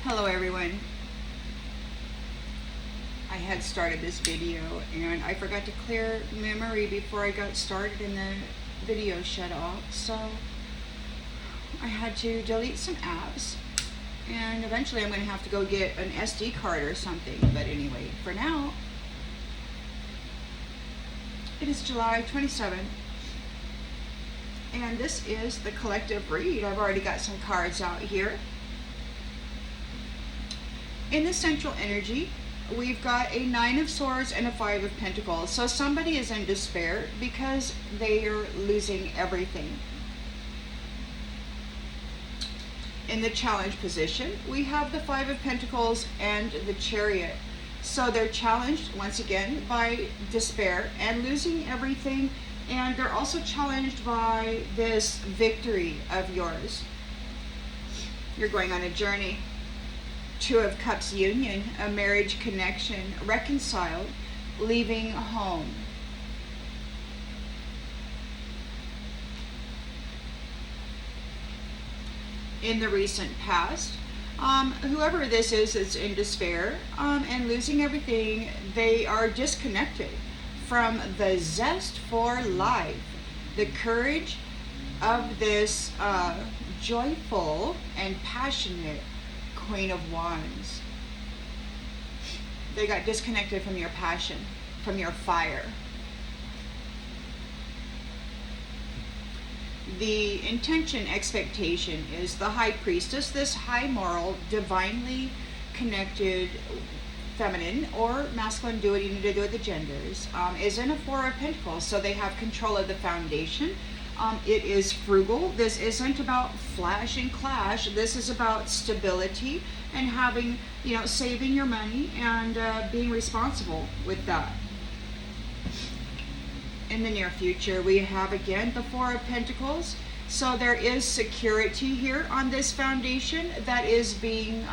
Hello everyone. I had started this video and I forgot to clear memory before I got started and the video shut off, so I had to delete some apps and eventually I'm going to have to go get an SD card or something. But anyway, for now it is July 27th and this is the collective read. I've already got some cards out here. In the central energy, we've got a 9 of Swords and a 5 of Pentacles. So somebody is in despair because they are losing everything. In the challenge position, we have the 5 of Pentacles and the Chariot. So they're challenged once again by despair and losing everything. And they're also challenged by this victory of yours. You're going on a journey. 2 of Cups union, a marriage connection, reconciled, leaving home. In the recent past, whoever this is that's in despair and losing everything, they are disconnected from the zest for life, the courage of this joyful and passionate Queen of Wands. They got disconnected from your passion, from your fire. The intention, expectation is the High Priestess, this high moral, divinely connected feminine or masculine, do what you need to do with the genders, is in a 4 of Pentacles, so they have control of the foundation. It is frugal. This isn't about flash and clash. This is about stability and having, saving your money and being responsible with that. In the near future, we have again the 4 of Pentacles. So there is security here on this foundation that is being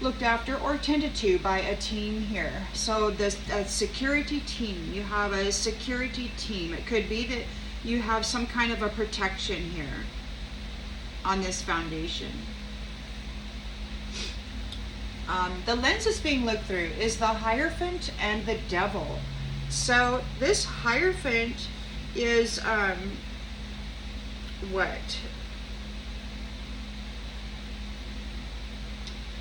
looked after or tended to by a team here. So this security team, you have a security team. It could be that you have some kind of a protection here on this foundation. The lens that's being looked through is the Hierophant and the Devil. So this Hierophant is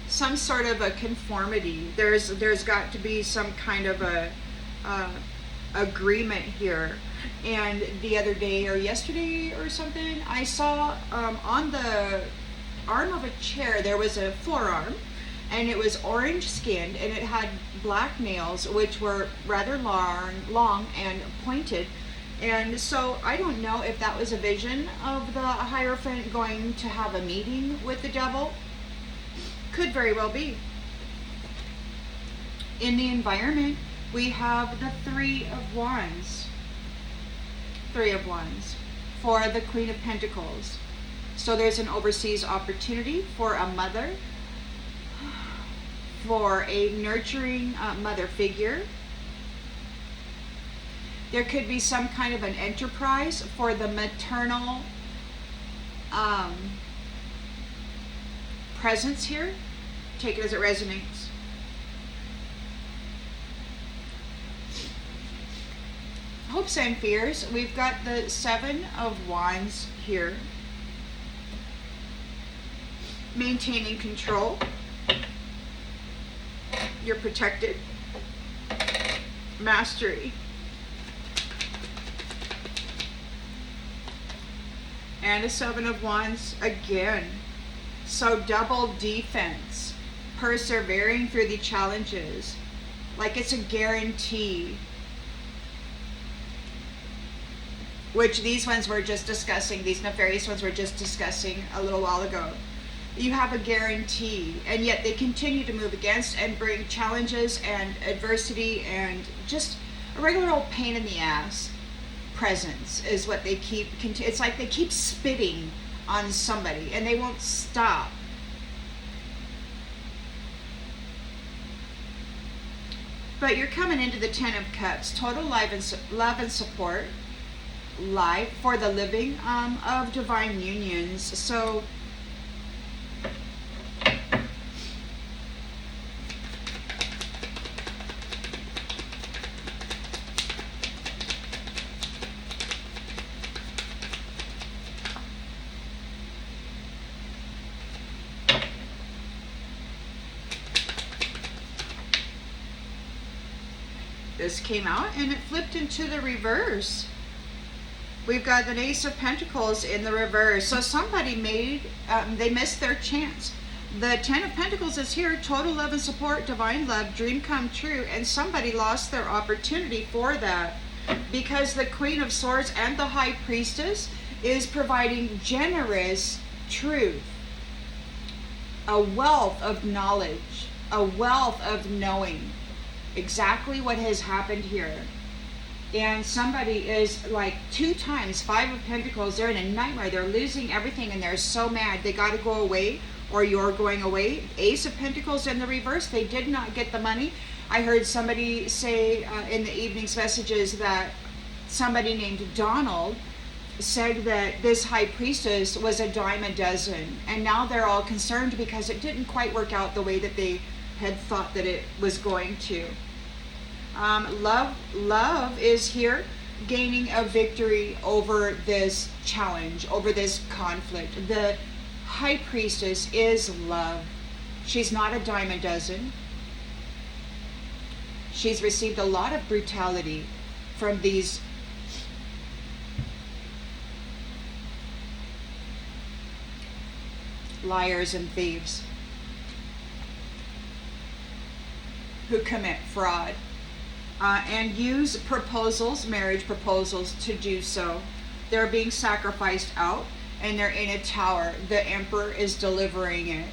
some sort of a conformity. There's got to be some kind of a agreement here. And the other day or yesterday or something, I saw on the arm of a chair there was a forearm, and it was orange skinned, and it had black nails which were rather long and pointed. And so I don't know if that was a vision of the Hierophant going to have a meeting with the Devil. Could very well be. In the environment, we have the 3 of Wands. 3 of Wands for the Queen of Pentacles. So there's an overseas opportunity for a mother, for a nurturing mother figure. There could be some kind of an enterprise for the maternal presence here. Take it as it resonates. Hopes and fears. We've got the 7 of Wands here. Maintaining control. You're protected. Mastery. And a 7 of Wands again. So double defense. Persevering through the challenges. Like it's a guarantee. Which these ones we're just discussing, these nefarious ones we're just discussing a little while ago. You have a guarantee, and yet they continue to move against and bring challenges and adversity and just a regular old pain in the ass presence is what they keep. It's like they keep spitting on somebody and they won't stop. But you're coming into the 10 of Cups, total love and support. Life for the living of divine unions. So This came out and it flipped into the reverse. We've got the Ace of Pentacles in the reverse. So somebody they missed their chance. The Ten of Pentacles is here, total love and support, divine love, dream come true, and somebody lost their opportunity for that because the Queen of Swords and the High Priestess is providing generous truth, a wealth of knowledge, a wealth of knowing exactly what has happened here. And somebody is like 2 times, 5 of Pentacles, they're in a nightmare, they're losing everything and they're so mad, they got to go away, or you're going away. Ace of Pentacles in the reverse, they did not get the money. I heard somebody say in the evening's messages that somebody named Donald said that this High Priestess was a dime a dozen, and now they're all concerned because it didn't quite work out the way that they had thought that it was going to. Love is here, gaining a victory over this challenge, over this conflict. The High Priestess is love. She's not a dime a dozen. She's received a lot of brutality from these liars and thieves who commit fraud and use proposals, marriage proposals, to do so. They're being sacrificed out and they're in a tower. The Emperor is delivering it.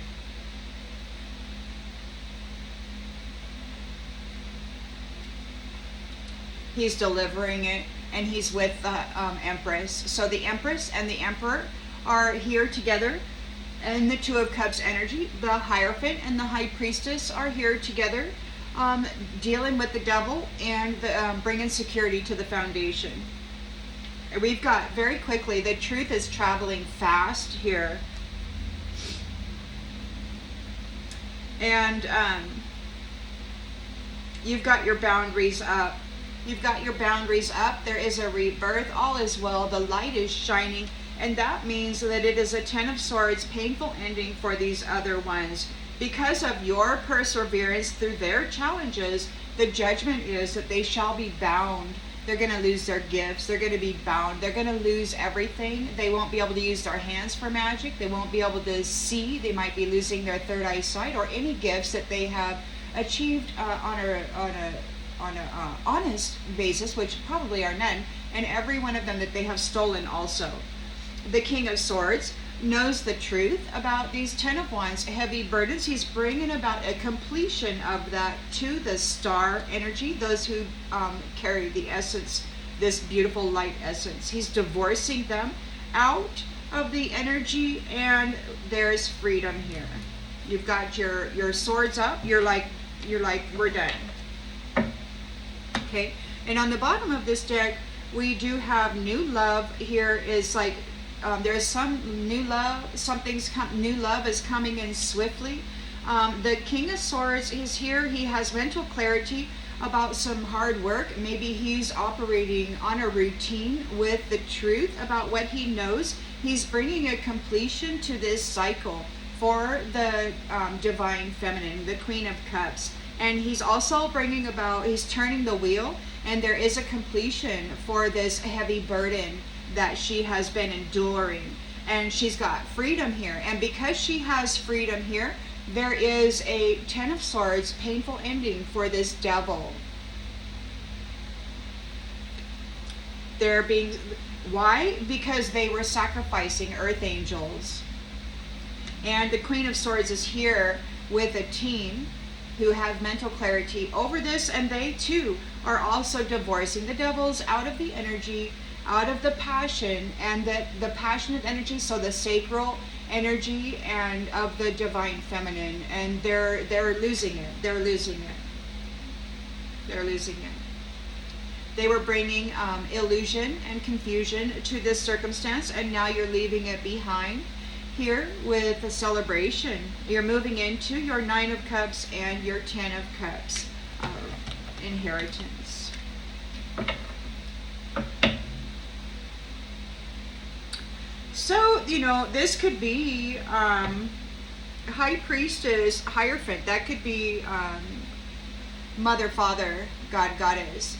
He's delivering it and he's with the Empress. So the Empress and the Emperor are here together. And the Two of Cups energy, the Hierophant and the High Priestess are here together, dealing with the devil and bringing security to the foundation. And we've got, very quickly, the truth is traveling fast here. And you've got your boundaries up. You've got your boundaries up. There is a rebirth. All is well. The light is shining. And that means that it is a Ten of Swords, painful ending for these other ones. Because of your perseverance through their challenges, the judgment is that they shall be bound. They're going to lose their gifts. They're going to be bound. They're going to lose everything. They won't be able to use their hands for magic. They won't be able to see. They might be losing their third eyesight or any gifts that they have achieved on a honest basis, which probably are none, and every one of them that they have stolen also. The King of Swords knows the truth about these Ten of Wands heavy burdens. He's bringing about a completion of that to the star energy, those who carry the essence, this beautiful light essence. He's divorcing them out of the energy, and there's freedom here. You've got your swords up. You're like we're done. Okay, and on the bottom of this deck we do have new love. Here is like there's some new love, new love is coming in swiftly. The King of Swords is here. He has mental clarity about some hard work. Maybe he's operating on a routine with the truth about what he knows. He's bringing a completion to this cycle for the divine feminine, the Queen of Cups. And he's also bringing about, he's turning the wheel, and there is a completion for this heavy burden that she has been enduring. And she's got freedom here. And because she has freedom here, there is a Ten of Swords painful ending for this devil. They're being, why? Because they were sacrificing earth angels. And the Queen of Swords is here with a team who have mental clarity over this, and they too are also divorcing the devils out of the energy, out of the passion, and the passionate energy, so the sacral energy and of the divine feminine, and they're losing it. They're losing it. They're losing it. They were bringing illusion and confusion to this circumstance, and now you're leaving it behind. Here with a celebration, you're moving into your Nine of Cups and your Ten of Cups inheritance. So, you know, this could be High Priestess, Hierophant. That could be Mother, Father, God, Goddess,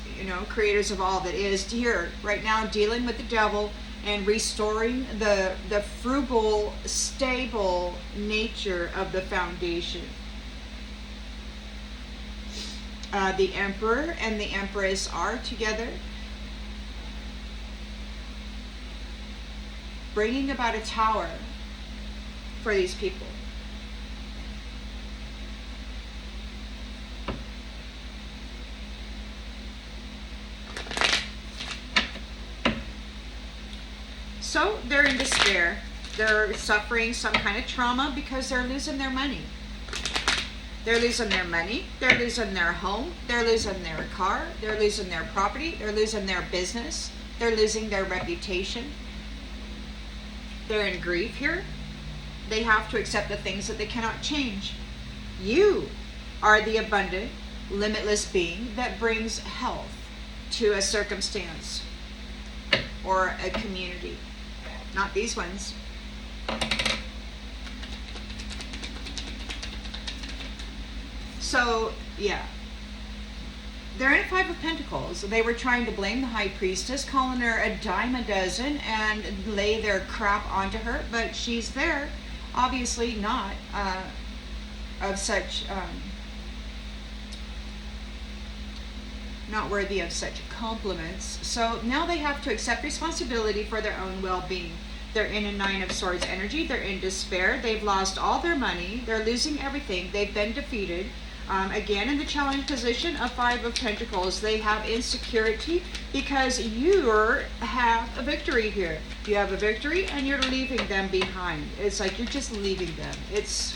creators of all that is, here right now dealing with the devil and restoring the frugal, stable nature of the foundation. The Emperor and the Empress are together, bringing about a tower for these people. So they're in despair. They're suffering some kind of trauma because they're losing their money. They're losing their money. They're losing their home. They're losing their car. They're losing their property. They're losing their business. They're losing their reputation. They're in grief here. They have to accept the things that they cannot change. You are the abundant, limitless being that brings health to a circumstance or a community. Not these ones. So, yeah. They're in Five of Pentacles. They were trying to blame the High Priestess, calling her a dime a dozen, and lay their crap onto her, but she's there, obviously not of such, not worthy of such compliments. So now they have to accept responsibility for their own well-being. They're in a Nine of Swords energy. They're in despair. They've lost all their money. They're losing everything. They've been defeated. Again, in the challenge position of Five of Pentacles, they have insecurity because you have a victory here. You have a victory and you're leaving them behind. It's like you're just leaving them. It's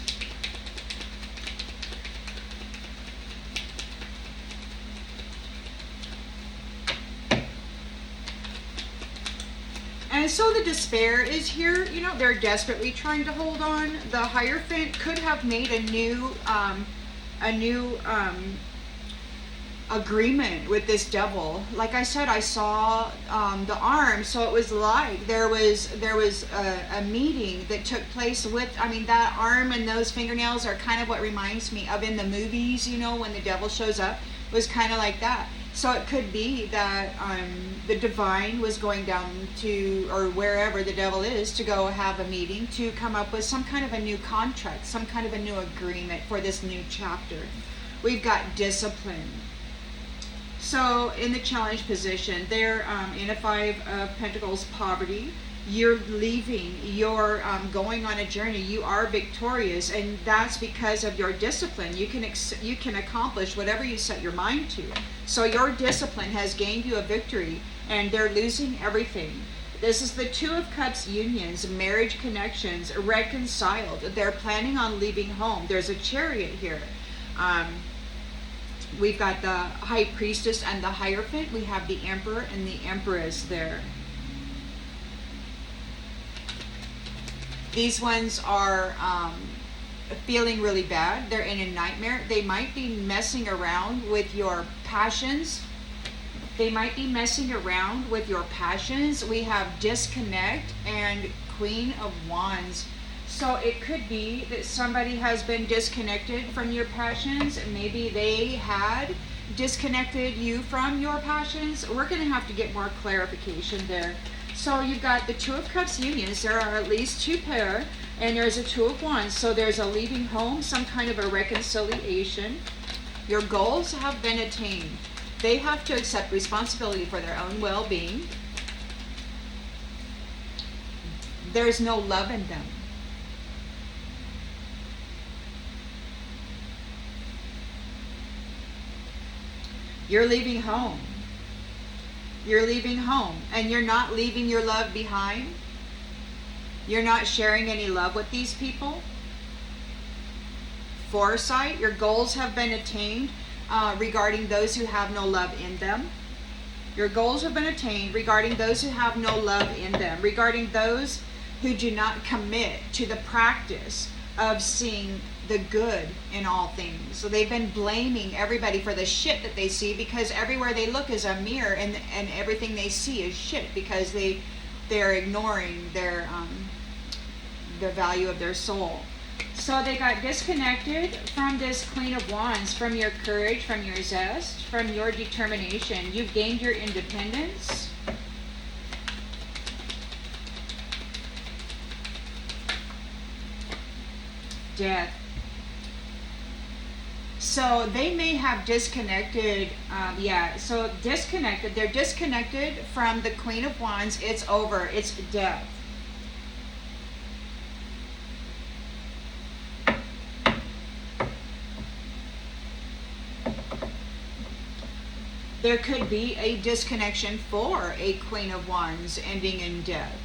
and so the despair is here. They're desperately trying to hold on. The Hierophant could have made a new agreement with this devil. Like I said, I saw the arm, so it was like there was a meeting that took place with, that arm and those fingernails are kind of what reminds me of in the movies, when the devil shows up. It was kind of like that. So it could be that the divine was going down to, or wherever the devil is, to go have a meeting to come up with some kind of a new contract, some kind of a new agreement for this new chapter. We've got discipline. So in the challenge position, they're in a Five of Pentacles poverty. You're leaving, you're going on a journey, you are victorious, and that's because of your discipline. You can accomplish whatever you set your mind to. So your discipline has gained you a victory, and they're losing everything. This is the Two of Cups unions, marriage connections, reconciled. They're planning on leaving home. There's a Chariot here. We've got the High Priestess and the Hierophant. We have the Emperor and the Empress there. These ones are feeling really bad. They're in a nightmare. They might be messing around with your passions. They might be messing around with your passions. We have disconnect and Queen of Wands. So it could be that somebody has been disconnected from your passions. Maybe they had disconnected you from your passions. We're going to have to get more clarification there. So you've got the Two of Cups unions. There are at least two pair, and there's a Two of Wands. So there's a leaving home, some kind of a reconciliation. Your goals have been attained. They have to accept responsibility for their own well-being. There's no love in them. You're leaving home. You're leaving home, and you're not leaving your love behind. You're not sharing any love with these people. Foresight, your goals have been attained regarding those who have no love in them. Your goals have been attained regarding those who have no love in them, regarding those who do not commit to the practice of seeing the good in all things. So they've been blaming everybody for the shit that they see, because everywhere they look is a mirror, and everything they see is shit, because they're ignoring their the value of their soul. So they got disconnected from this Queen of Wands, from your courage, from your zest, from your determination. You've gained your independence. Death. So they may have disconnected, so disconnected. They're disconnected from the Queen of Wands. It's over. It's death. There could be a disconnection for a Queen of Wands ending in death.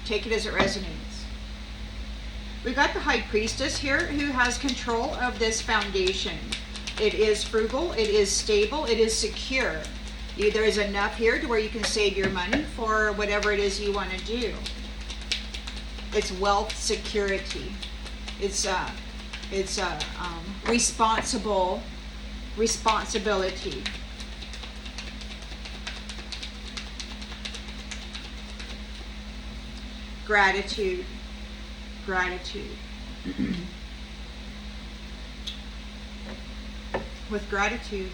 Take it as it resonates. We got the High Priestess here who has control of this foundation. It is frugal, it is stable, it is secure. There is enough here to where you can save your money for whatever it is you want to do. It's wealth security. It's responsibility. Gratitude. With gratitude.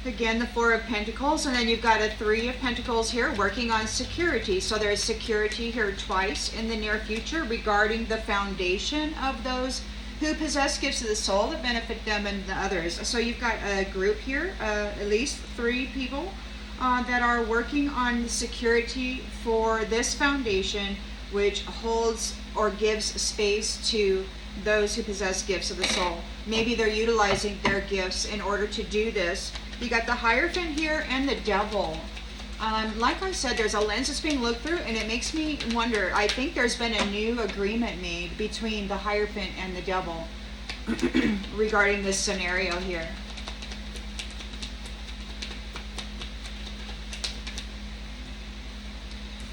Again, the Four of Pentacles, and then you've got a Three of Pentacles here working on security. So there's security here twice in the near future regarding the foundation of those who possess gifts of the soul that benefit them and the others. So you've got a group here, at least 3 people that are working on security for this foundation, which holds or gives space to those who possess gifts of the soul. Maybe they're utilizing their gifts in order to do this. You got the Hierophant here and the Devil. Like I said, there's a lens that's being looked through, and it makes me wonder. I think there's been a new agreement made between the Hierophant and the Devil regarding this scenario here.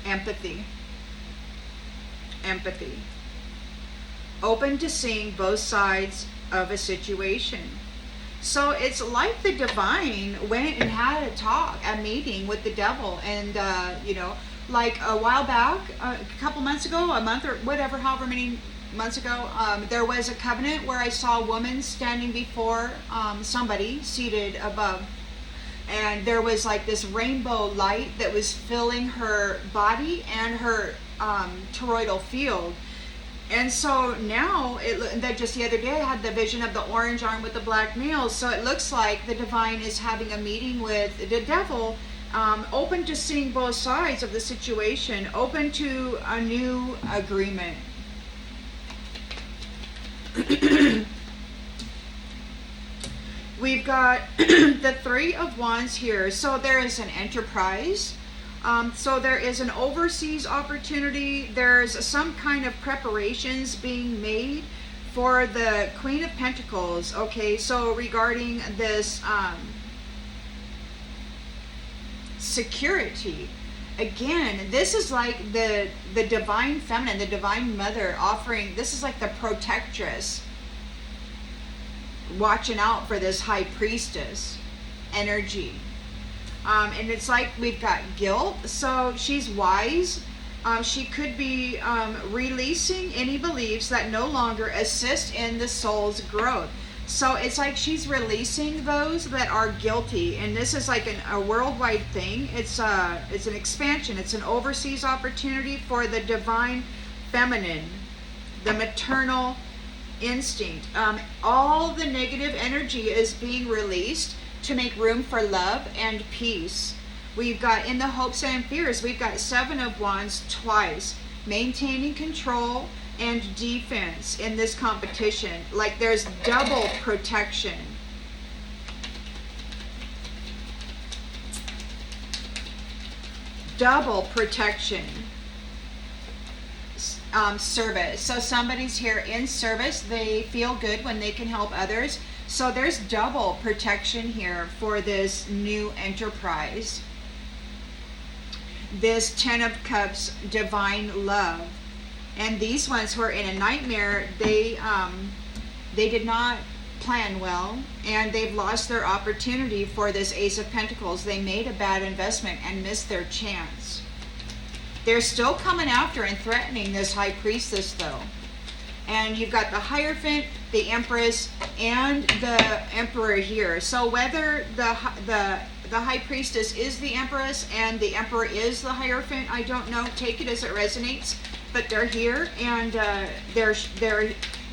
Empathy. Open to seeing both sides of a situation. So it's like the divine went and had a meeting with the Devil, and like a while back, a couple months ago, a month or whatever, however many months ago, there was a covenant where I saw a woman standing before somebody seated above, and there was like this rainbow light that was filling her body and her toroidal field. And so now, that just the other day, I had the vision of the orange arm with the black nails. So it looks like the divine is having a meeting with the Devil, open to seeing both sides of the situation, open to a new agreement. We've got the Three of Wands here. So there is an enterprise. So there is an overseas opportunity. There's some kind of preparations being made for the Queen of Pentacles. Okay, so regarding this security, again, this is like the divine feminine, the divine mother offering. This is like the protectress watching out for this High Priestess energy. And it's like we've got guilt, so she's wise. She could be releasing any beliefs that no longer assist in the soul's growth. So it's like she's releasing those that are guilty, and this is like a worldwide thing. It's an expansion. It's an overseas opportunity for the divine feminine, the maternal instinct. All the negative energy is being released to make room for love and peace. We've got, in the hopes and fears, we've got Seven of Wands twice, maintaining control and defense in this competition. Like there's double protection. Double protection. Service. So somebody's here in service. They feel good when they can help others. So there's double protection here for this new enterprise. This Ten of Cups, divine love. And these ones who are in a nightmare, they did not plan well, and they've lost their opportunity for this Ace of Pentacles. They made a bad investment and missed their chance. They're still coming after and threatening this High Priestess though. And you've got the Hierophant, the Empress, and the Emperor here. So whether the High Priestess is the Empress and the Emperor is the Hierophant, I don't know. Take it as it resonates. But they're here, and they're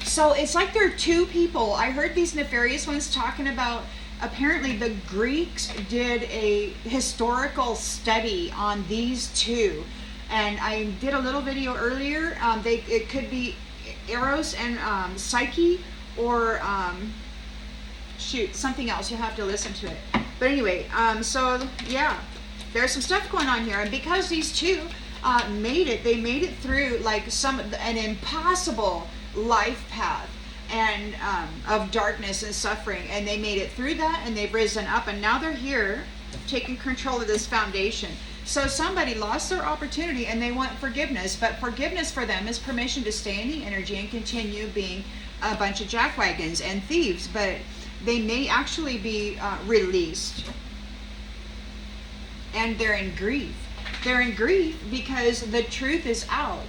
so it's like they're two people. I heard these nefarious ones talking about, apparently the Greeks did a historical study on these two, and I did a little video earlier. It could be Eros and Psyche, or something else. You have to listen to it. But anyway, so yeah, there's some stuff going on here, and because these two made it through like an impossible life path and of darkness and suffering, and they made it through that, and they've risen up, and now they're here taking control of this foundation. So somebody lost their opportunity and they want forgiveness, but forgiveness for them is permission to stay in the energy and continue being a bunch of jackwagons and thieves, but they may actually be released. And they're in grief. They're in grief because the truth is out.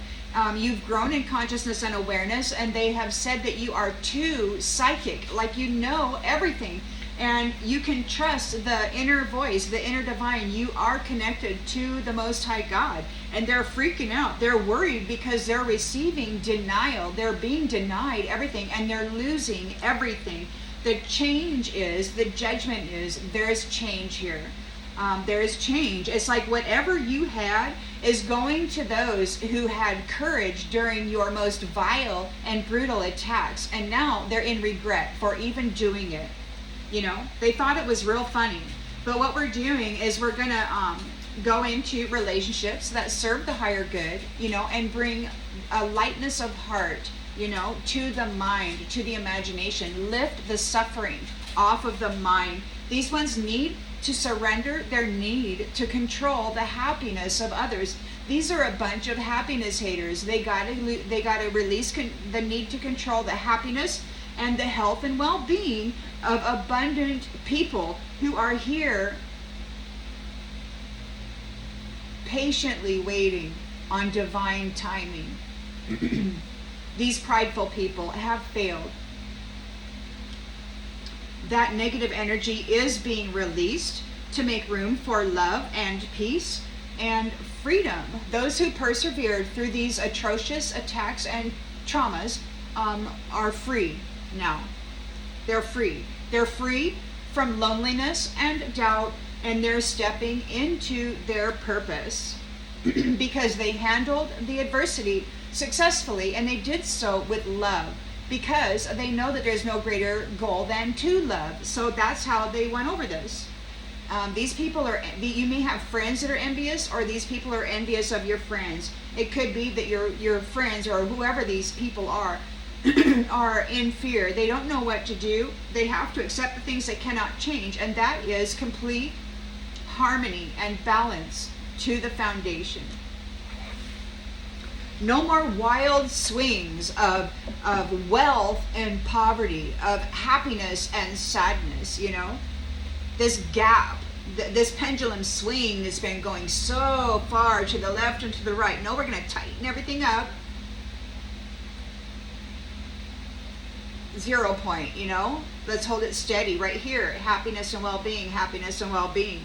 You've grown in consciousness and awareness, and they have said that you are too psychic, like you know everything, and you can trust the inner voice, the inner divine. You are connected to the Most High God, and they're freaking out. They're worried because they're receiving denial. They're being denied everything, and they're losing everything. The change is, the judgment is, there's change here. There is change. It's like whatever you had is going to those who had courage during your most vile and brutal attacks, and now they're in regret for even doing it. You know, they thought it was real funny. But what we're doing is we're going to go into relationships that serve the higher good, you know, and bring a lightness of heart, you know, to the mind, to the imagination. Lift the suffering off of the mind. These ones need to surrender their need to control the happiness of others. These are a bunch of happiness haters. They got to release the need to control the happiness and the health and well-being of abundant people who are here patiently waiting on divine timing. These prideful people have failed. That negative energy is being released to make room for love and peace and freedom. Those who persevered through these atrocious attacks and traumas are free now. They're free. They're free from loneliness and doubt, and they're stepping into their purpose because they handled the adversity successfully, and they did so with love, because they know that there's no greater goal than to love. So that's how they went over this. These people are, you may have friends that are envious, or these people are envious of your friends. It could be that your friends, or whoever these people are in fear. They don't know what to do. They have to accept the things they cannot change, and that is complete harmony and balance to the foundation. No more wild swings of wealth and poverty, of happiness and sadness, you know. This gap, this pendulum swing that's been going so far to the left and to the right. No, we're going to tighten everything up. 0 point, you know. Let's hold it steady right here. Happiness and well-being, happiness and well-being.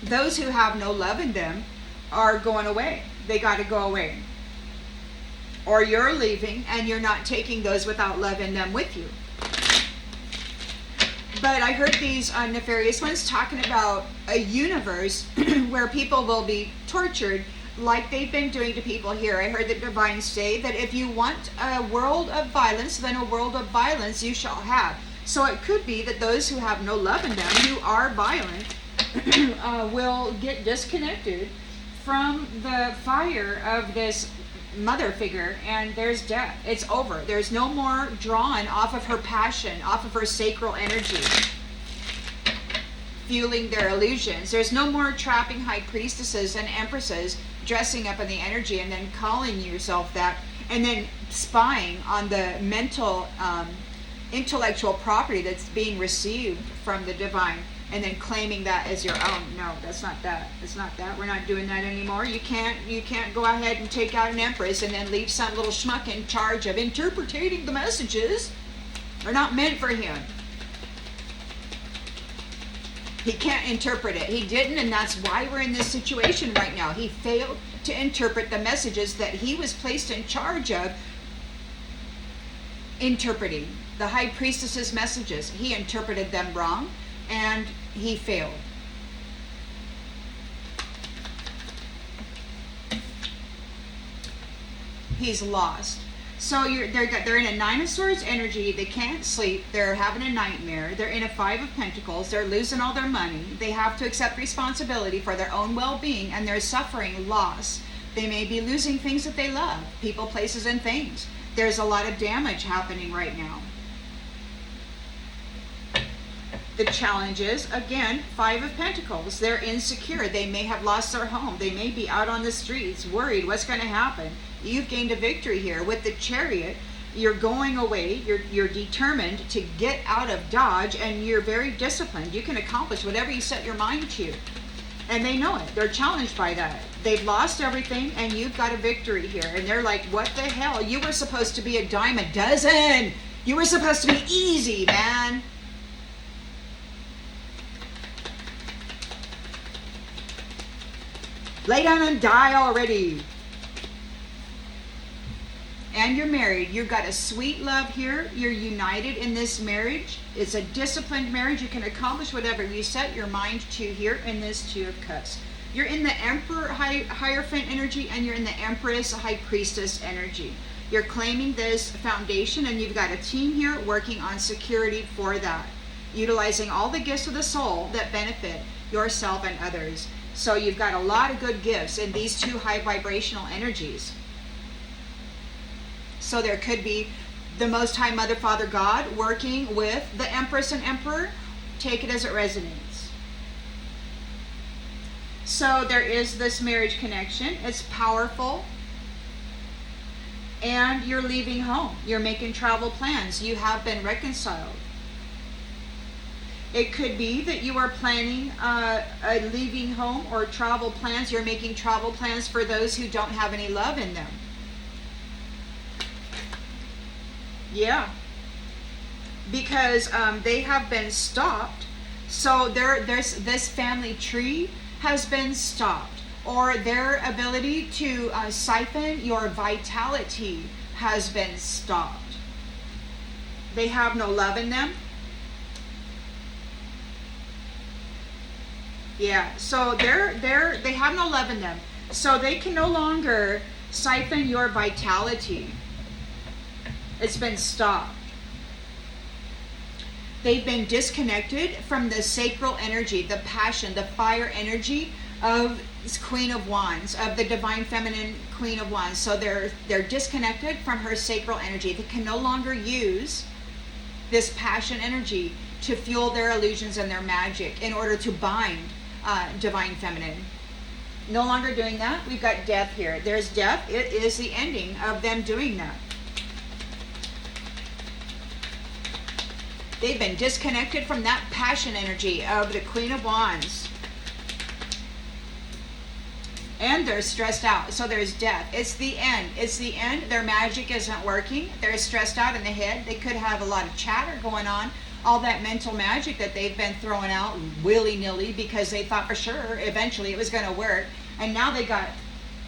Those who have no love in them are going away. They got to go away. Or you're leaving and you're not taking those without love in them with you. But I heard these nefarious ones talking about a universe where people will be tortured like they've been doing to people here. I heard the divine say that if you want a world of violence, then a world of violence you shall have. So it could be that those who have no love in them, who are violent, will get disconnected from the fire of this mother figure, and there's death. It's over. There's no more drawn off of her passion, off of her sacral energy, fueling their illusions. There's no more trapping high priestesses and empresses dressing up in the energy and then calling yourself that, and then spying on the mental, intellectual property that's being received from the divine. and then claiming that as your own. No, that's not that. It's not that. We're not doing that anymore. You can't go ahead and take out an empress and then leave some little schmuck in charge of interpreting the messages. They're not meant for him. He can't interpret it. He didn't, and that's why we're in this situation right now. He failed to interpret the messages that he was placed in charge of interpreting. The high priestess's messages. He interpreted them wrong, and he failed. He's lost. So they're in a Nine of Swords energy. They can't sleep. They're having a nightmare. They're in a Five of Pentacles. They're losing all their money. They have to accept responsibility for their own well-being, and they're suffering loss. They may be losing things that they love, people, places, and things. There's a lot of damage happening right now. The challenge is, again, Five of Pentacles. They're insecure. They may have lost their home. They may be out on the streets, worried what's going to happen. You've gained a victory here. With the Chariot, you're going away. You're determined to get out of Dodge, and you're very disciplined. You can accomplish whatever you set your mind to. And they know it. They're challenged by that. They've lost everything, and you've got a victory here. And they're like, what the hell? You were supposed to be a dime a dozen. You were supposed to be easy, man. Lay down and die already. And you're married. You've got a sweet love here. You're united in this marriage. It's a disciplined marriage. You can accomplish whatever you set your mind to here in this Two of Cups. You're in the Emperor Hierophant energy, and you're in the Empress High Priestess energy. You're claiming this foundation, and you've got a team here working on security for that, utilizing all the gifts of the soul that benefit yourself and others. So you've got a lot of good gifts in these two high vibrational energies. So there could be the Most High Mother, Father, God working with the Empress and Emperor. Take it as it resonates. So there is this marriage connection. It's powerful. And you're leaving home. You're making travel plans. You have been reconciled. It could be that you are planning a leaving home or travel plans. You're making travel plans for those who don't have any love in them. Yeah. Because they have been stopped. So this family tree has been stopped. Or their ability to siphon your vitality has been stopped. They have no love in them. Yeah, so they have no love in them. So they can no longer siphon your vitality. It's been stopped. They've been disconnected from the sacral energy, the passion, the fire energy of this Queen of Wands, of the Divine Feminine Queen of Wands. So they're disconnected from her sacral energy. They can no longer use this passion energy to fuel their illusions and their magic in order to bind Divine Feminine. No longer doing that. We've got death here. There's death. It is the ending of them doing that. They've been disconnected from that passion energy of the Queen of Wands. And they're stressed out. So there's death. It's the end. It's the end. Their magic isn't working. They're stressed out in the head. They could have a lot of chatter going on. All that mental magic that they've been throwing out willy-nilly because they thought for sure eventually it was going to work. And now they got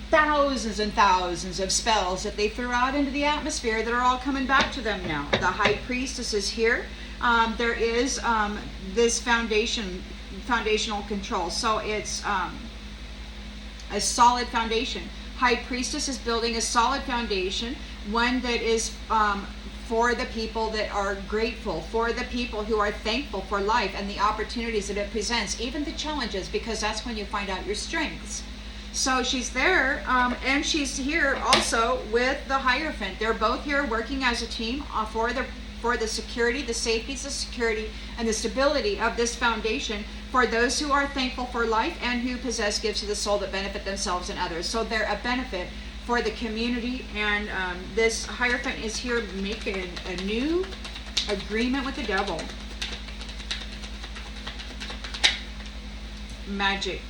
thousands and thousands of spells that they threw out into the atmosphere that are all coming back to them now. The High Priestess is here. There is this foundational control. So it's a solid foundation. High Priestess is building a solid foundation, one that is for the people that are grateful, for the people who are thankful for life and the opportunities that it presents, even the challenges, because that's when you find out your strengths. So she's there, and she's here also with the Hierophant. They're both here working as a team for the security, the safety, the security, and the stability of this foundation for those who are thankful for life and who possess gifts of the soul that benefit themselves and others. So they're a benefit for the community, and this Hierophant is here making a new agreement with the devil. magic.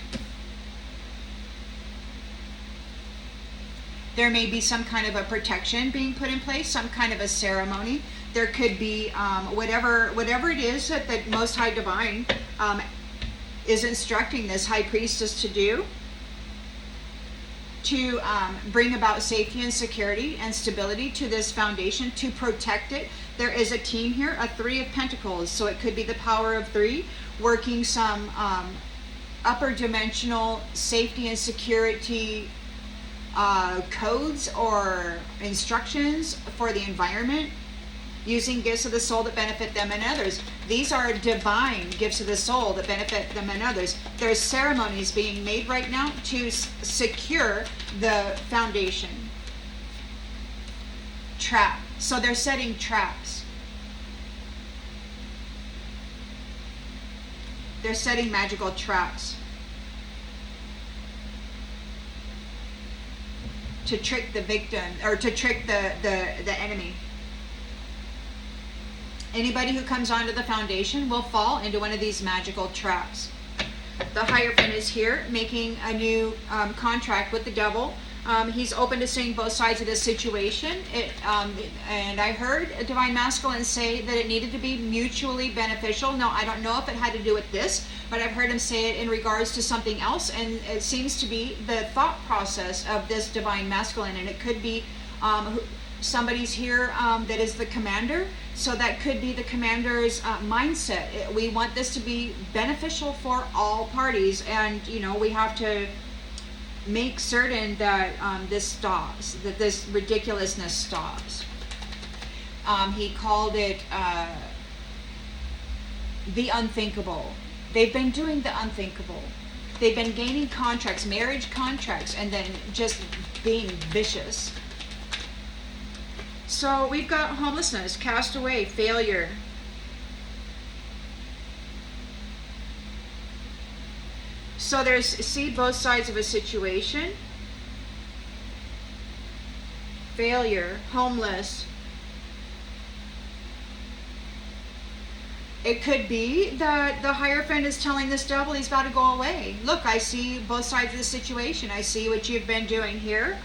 There may be some kind of a protection being put in place, some kind of a ceremony. There could be whatever it is that the Most High Divine is instructing this High Priestess to do, to bring about safety and security and stability to this foundation, to protect it. There is a team here, a 3 of Pentacles, so it could be the power of 3 working some upper dimensional safety and security codes or instructions for the environment, using gifts of the soul that benefit them and others. These are divine gifts of the soul that benefit them and others. There's ceremonies being made right now to secure the foundation. Trap. So they're setting traps. They're setting magical traps to trick the victim, or to trick the enemy. Anybody who comes onto the foundation will fall into one of these magical traps. The Hierophant is here making a new contract with the devil. He's open to seeing both sides of this situation. And I heard a Divine Masculine say that it needed to be mutually beneficial. Now, I don't know if it had to do with this, but I've heard him say it in regards to something else. And it seems to be the thought process of this Divine Masculine. And it could be somebody's here that is the commander. So that could be the commander's mindset. We want this to be beneficial for all parties, and we have to make certain that this stops, that this ridiculousness stops. He called it the unthinkable. They've been doing the unthinkable. They've been gaining contracts, marriage contracts, and then just being vicious. So we've got homelessness, cast away, failure. So see both sides of a situation. Failure, homeless. It could be that the Hierophant is telling this devil he's got to go away. Look, I see both sides of the situation. I see what you've been doing here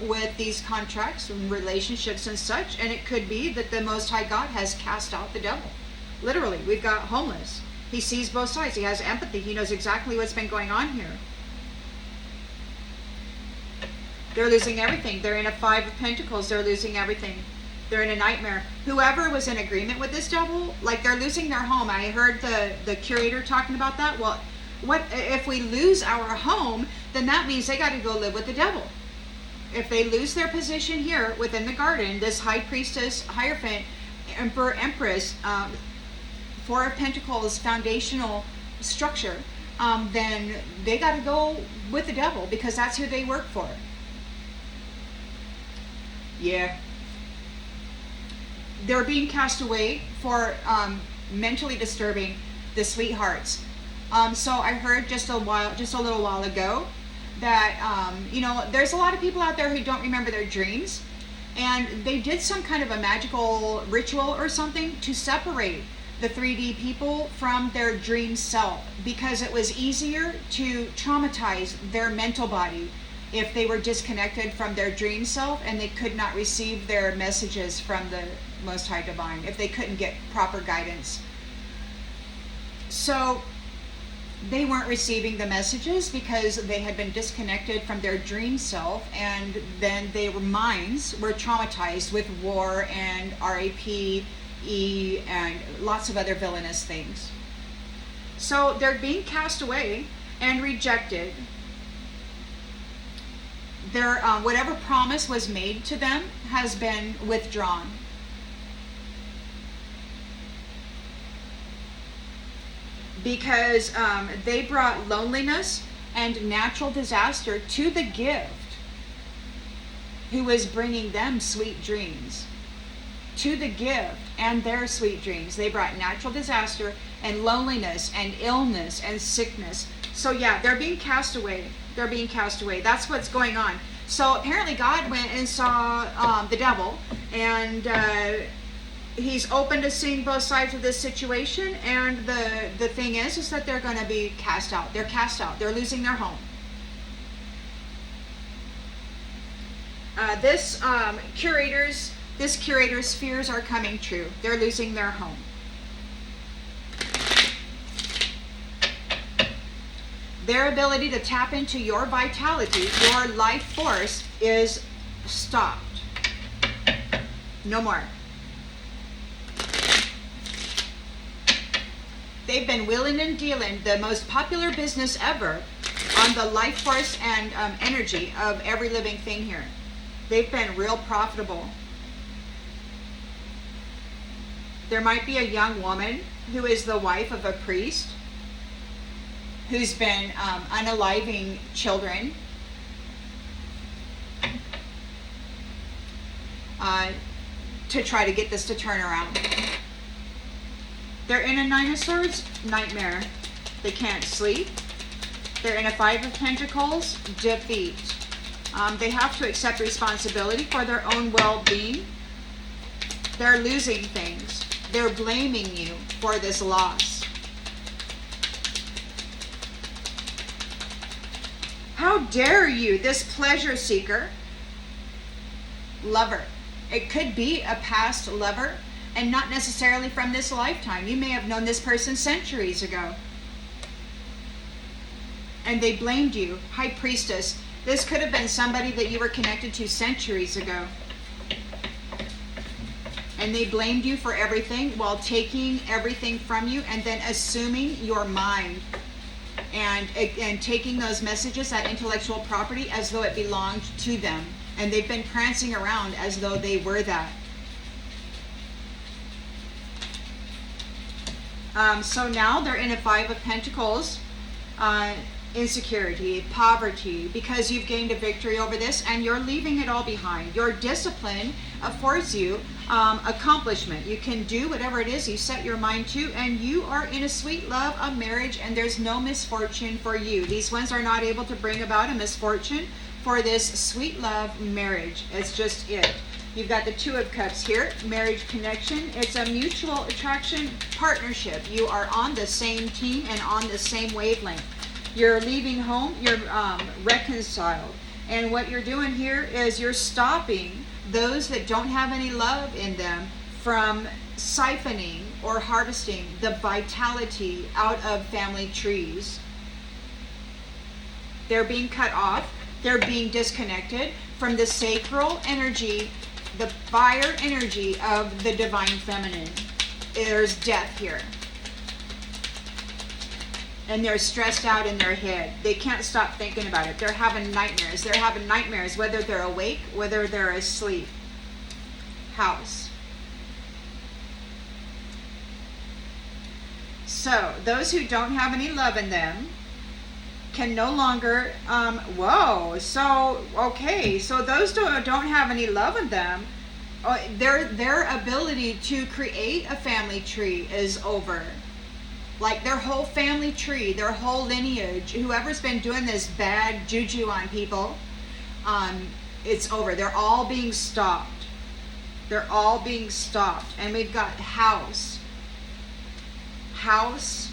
with these contracts and relationships and such. And it could be that the Most High God has cast out the devil. Literally, we've got homeless. He sees both sides. He has empathy. He knows exactly what's been going on here. They're losing everything. They're in a 5 of Pentacles. They're losing everything. They're in a nightmare. Whoever was in agreement with this devil, like, they're losing their home. I heard the curator talking about that. Well, what if we lose our home? Then that means they got to go live with the devil. If they lose their position here within the garden, this High Priestess, Hierophant, Emperor, Empress, 4 of Pentacles, foundational structure, then they got to go with the devil, because that's who they work for. Yeah. They're being cast away for mentally disturbing the sweethearts. So I heard just a little while ago that there's a lot of people out there who don't remember their dreams, and they did some kind of a magical ritual or something to separate the 3D people from their dream self, because it was easier to traumatize their mental body if they were disconnected from their dream self and they could not receive their messages from the Most High Divine, if they couldn't get proper guidance. So they weren't receiving the messages because they had been disconnected from their dream self, and then their minds were traumatized with war and RAPE and lots of other villainous things. So they're being cast away and rejected. Their whatever promise was made to them has been withdrawn. Because they brought loneliness and natural disaster to the gift who was bringing them sweet dreams. To the gift and their sweet dreams, they brought natural disaster and loneliness and illness and sickness. So yeah, they're being cast away. They're being cast away. That's what's going on. So apparently God went and saw the devil, and he's open to seeing both sides of this situation, and the thing is that they're going to be cast out. They're cast out. They're losing their home. This curator's fears are coming true. They're losing their home. Their ability to tap into your vitality, your life force, is stopped. No more. They've been wheeling and dealing, the most popular business ever, on the life force and energy of every living thing here. They've been real profitable. There might be a young woman who is the wife of a priest who's been unaliving children to try to get this to turn around. They're in a Nine of Swords, nightmare. They can't sleep. They're in a Five of Pentacles, defeat. They have to accept responsibility for their own well-being. They're losing things. They're blaming you for this loss. How dare you, this pleasure seeker, lover. It could be a past lover, and not necessarily from this lifetime. You may have known this person centuries ago, and they blamed you. High Priestess. This could have been somebody that you were connected to centuries ago, and they blamed you for everything while taking everything from you and then assuming your mind and taking those messages, that intellectual property, as though it belonged to them. And they've been prancing around as though they were that. So now they're in a Five of Pentacles, insecurity, poverty, because you've gained a victory over this and you're leaving it all behind. Your discipline affords you accomplishment. You can do whatever it is you set your mind to, and you are in a sweet love of marriage, and there's no misfortune for you. These ones are not able to bring about a misfortune for this sweet love marriage. It's just it. You've got the Two of Cups here, marriage connection. It's a mutual attraction partnership. You are on the same team and on the same wavelength. You're leaving home, you're reconciled. And what you're doing here is you're stopping those that don't have any love in them from siphoning or harvesting the vitality out of family trees. They're being cut off. They're being disconnected from the sacral energy, the fire energy of the divine feminine. There's death here. And they're stressed out in their head. They can't stop thinking about it. They're having nightmares. They're having nightmares whether they're awake, whether they're asleep. House. So, those who don't have any love in them can no longer, so those who don't have any love in them, their ability to create a family tree is over. Like their whole family tree, their whole lineage, whoever's been doing this bad juju on people, it's over. They're all being stopped. They're all being stopped. And we've got house. House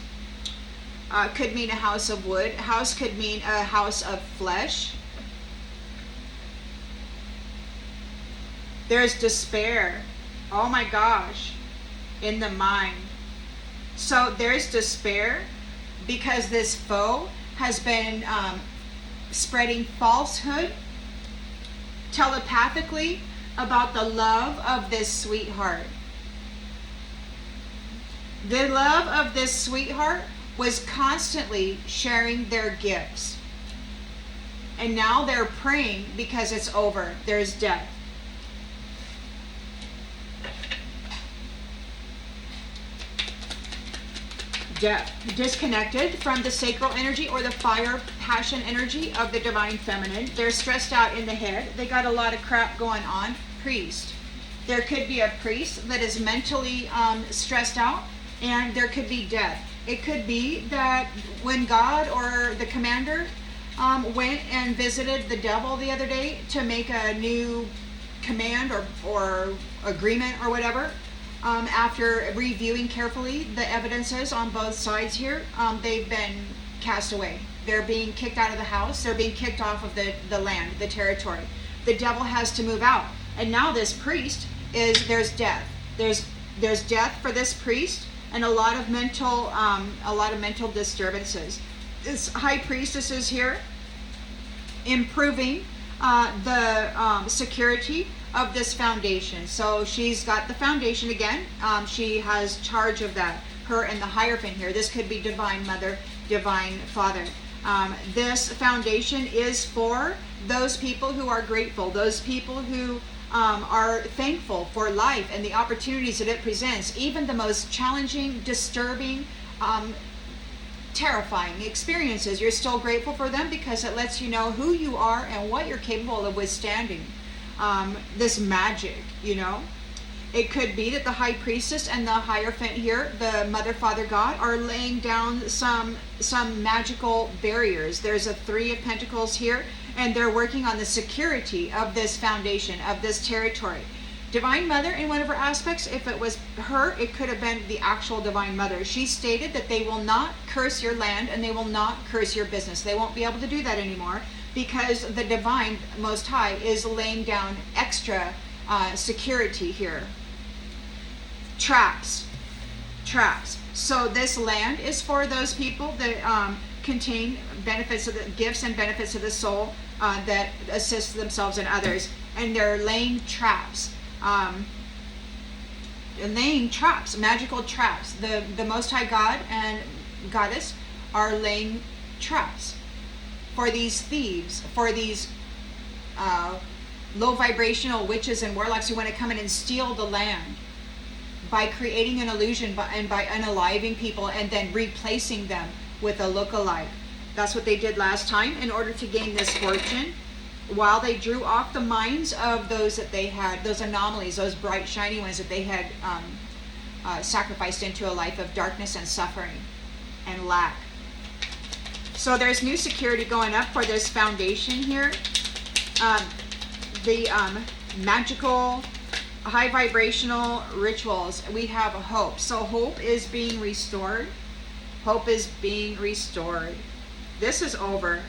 could mean a house of wood. House could mean a house of flesh. There's despair. Oh my gosh. In the mind. So there's despair because this foe has been spreading falsehood telepathically about the love of this sweetheart. The love of this sweetheart was constantly sharing their gifts. And now they're praying because it's over. There's death. Death. Disconnected from the sacral energy or the fire passion energy of the divine feminine. They're stressed out in the head. They got a lot of crap going on. Priest. There could be a priest that is mentally stressed out, and there could be death. It could be that when God or the commander went and visited the devil the other day to make a new command or agreement or whatever, after reviewing carefully the evidences on both sides here, they've been cast away. They're being kicked out of the house. They're being kicked off of the land, the territory. The devil has to move out. And now this priest there's death. There's death for this priest, and a lot of mental disturbances. This high priestess is here improving the security of this foundation. So she's got the foundation again. She has charge of that. Her and the Hierophant here. This could be Divine Mother, Divine Father. This foundation is for those people who are grateful, those people who are thankful for life and the opportunities that it presents, even the most challenging, disturbing, terrifying experiences. You're still grateful for them because it lets you know who you are and what you're capable of withstanding. This magic, you know. It could be that the High Priestess and the Hierophant here, the Mother, Father, God, are laying down some magical barriers. There's a Three of Pentacles here, and they're working on the security of this foundation, of this territory. Divine Mother, in one of her aspects, if it was her, it could have been the actual Divine Mother. She stated that they will not curse your land and they will not curse your business. They won't be able to do that anymore because the Divine Most High is laying down extra security here. Traps. So this land is for those people that contain benefits of the gifts and benefits of the soul that assist themselves and others, and they're laying traps. Magical traps. The Most High God and Goddess are laying traps for these thieves, for these low vibrational witches and warlocks who want to come in and steal the land by creating an illusion and by unaliving people and then replacing them with a look-alike. That's what they did last time in order to gain this fortune, while they drew off the minds of those that they had, those anomalies, those bright, shiny ones that they had sacrificed into a life of darkness and suffering and lack. So there's new security going up for this foundation here. The magical, high vibrational rituals. We have hope. So hope is being restored. Hope is being restored. This is over.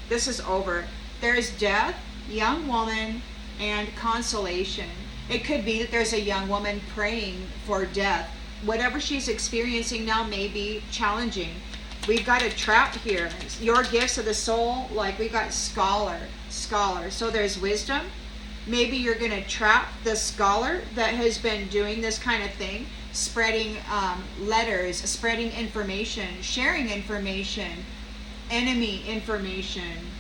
This is over. There's death, young woman, and consolation. It could be that there's a young woman praying for death. Whatever she's experiencing now may be challenging. We've got a trap here. Your gifts of the soul, like we've got scholar. So there's wisdom. Maybe you're going to trap the scholar that has been doing this kind of thing, spreading letters, spreading information, sharing information, enemy information.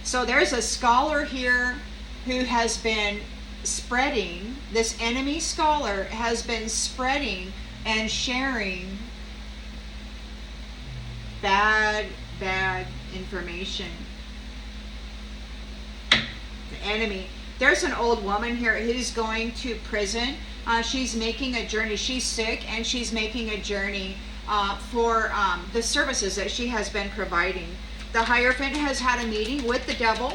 So there's a scholar here who has been spreading, this enemy scholar has been spreading and sharing bad information. The enemy. There's an old woman here who's going to prison. She's making a journey. She's sick and she's making a journey for the services that she has been providing. The Hierophant has had a meeting with the devil.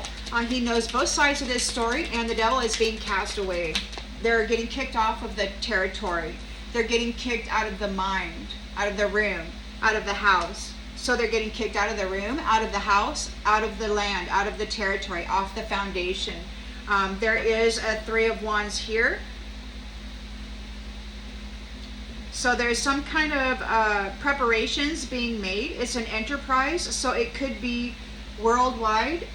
He knows both sides of this story, and the devil is being cast away. They're getting kicked off of the territory. They're getting kicked out of the mind, out of the room, out of the house. So they're getting kicked out of the room, out of the house, out of the land, out of the territory, off the foundation. There is a Three of Wands here. So there's some kind of preparations being made. It's an enterprise, so it could be worldwide.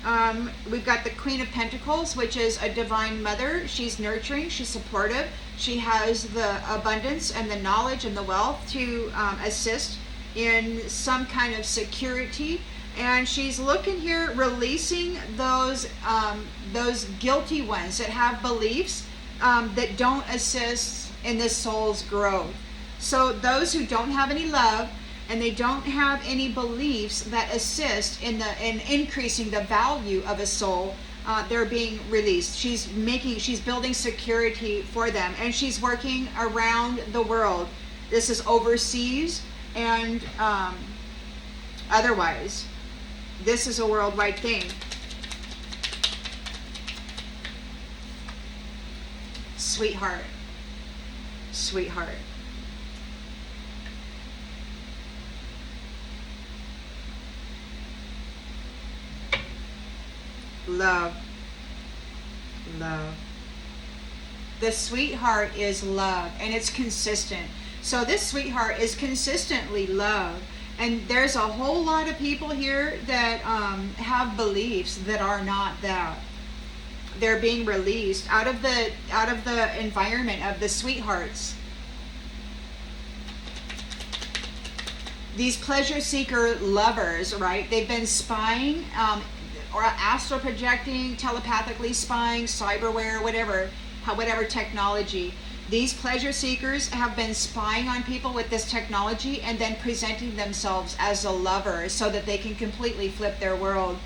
We've got the Queen of Pentacles, which is a divine mother. She's nurturing, she's supportive. She has the abundance and the knowledge and the wealth to assist in some kind of security. And she's looking here, releasing those guilty ones that have beliefs that don't assist in the soul's growth. So those who don't have any love and they don't have any beliefs that assist in increasing the value of a soul, they're being released. She's building security for them, and she's working around the world. This is overseas and otherwise. This is a worldwide thing. Sweetheart. Sweetheart. Love. Love. The sweetheart is love, and it's consistent. So this sweetheart is consistently love. And there's a whole lot of people here that have beliefs that are not that. They're being released out of the environment of the sweethearts. These pleasure seeker lovers, right? They've been spying, or astral projecting, telepathically spying, cyberware, whatever technology. These pleasure seekers have been spying on people with this technology and then presenting themselves as a lover so that they can completely flip their world.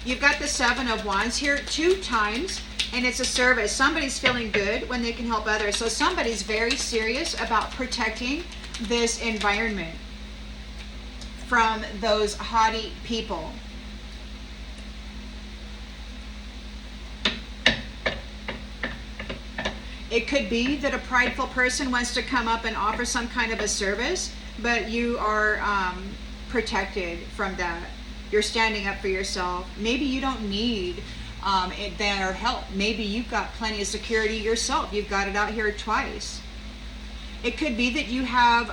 You've got the Seven of Wands here 2 times, and it's a service. Somebody's feeling good when they can help others. So somebody's very serious about protecting this environment from those haughty people. It could be that a prideful person wants to come up and offer some kind of a service, but you are protected from that. You're standing up for yourself. Maybe you don't need their help. Maybe you've got plenty of security yourself. You've got it out here twice. It could be that you have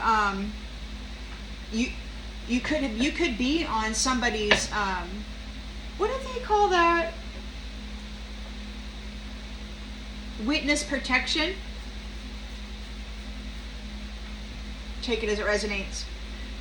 you could be on somebody's what do they call that? Witness protection. Take it as it resonates.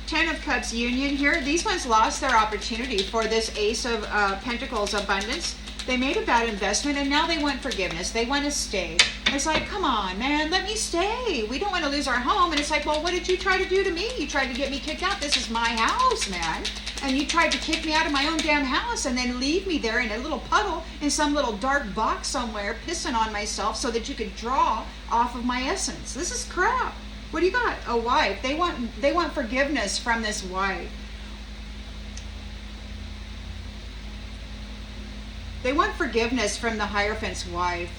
10 of Cups union here. These ones lost their opportunity for this Ace of Pentacles abundance. They made a bad investment and now they want forgiveness. They want to stay. It's like, come on, man, let me stay. We don't want to lose our home. And it's like, well, what did you try to do to me? You tried to get me kicked out. This is my house, man. And you tried to kick me out of my own damn house and then leave me there in a little puddle in some little dark box somewhere, pissing on myself so that you could draw off of my essence. This is crap. What do you got? A wife. They want forgiveness from this wife. They want forgiveness from the Hierophant's wife.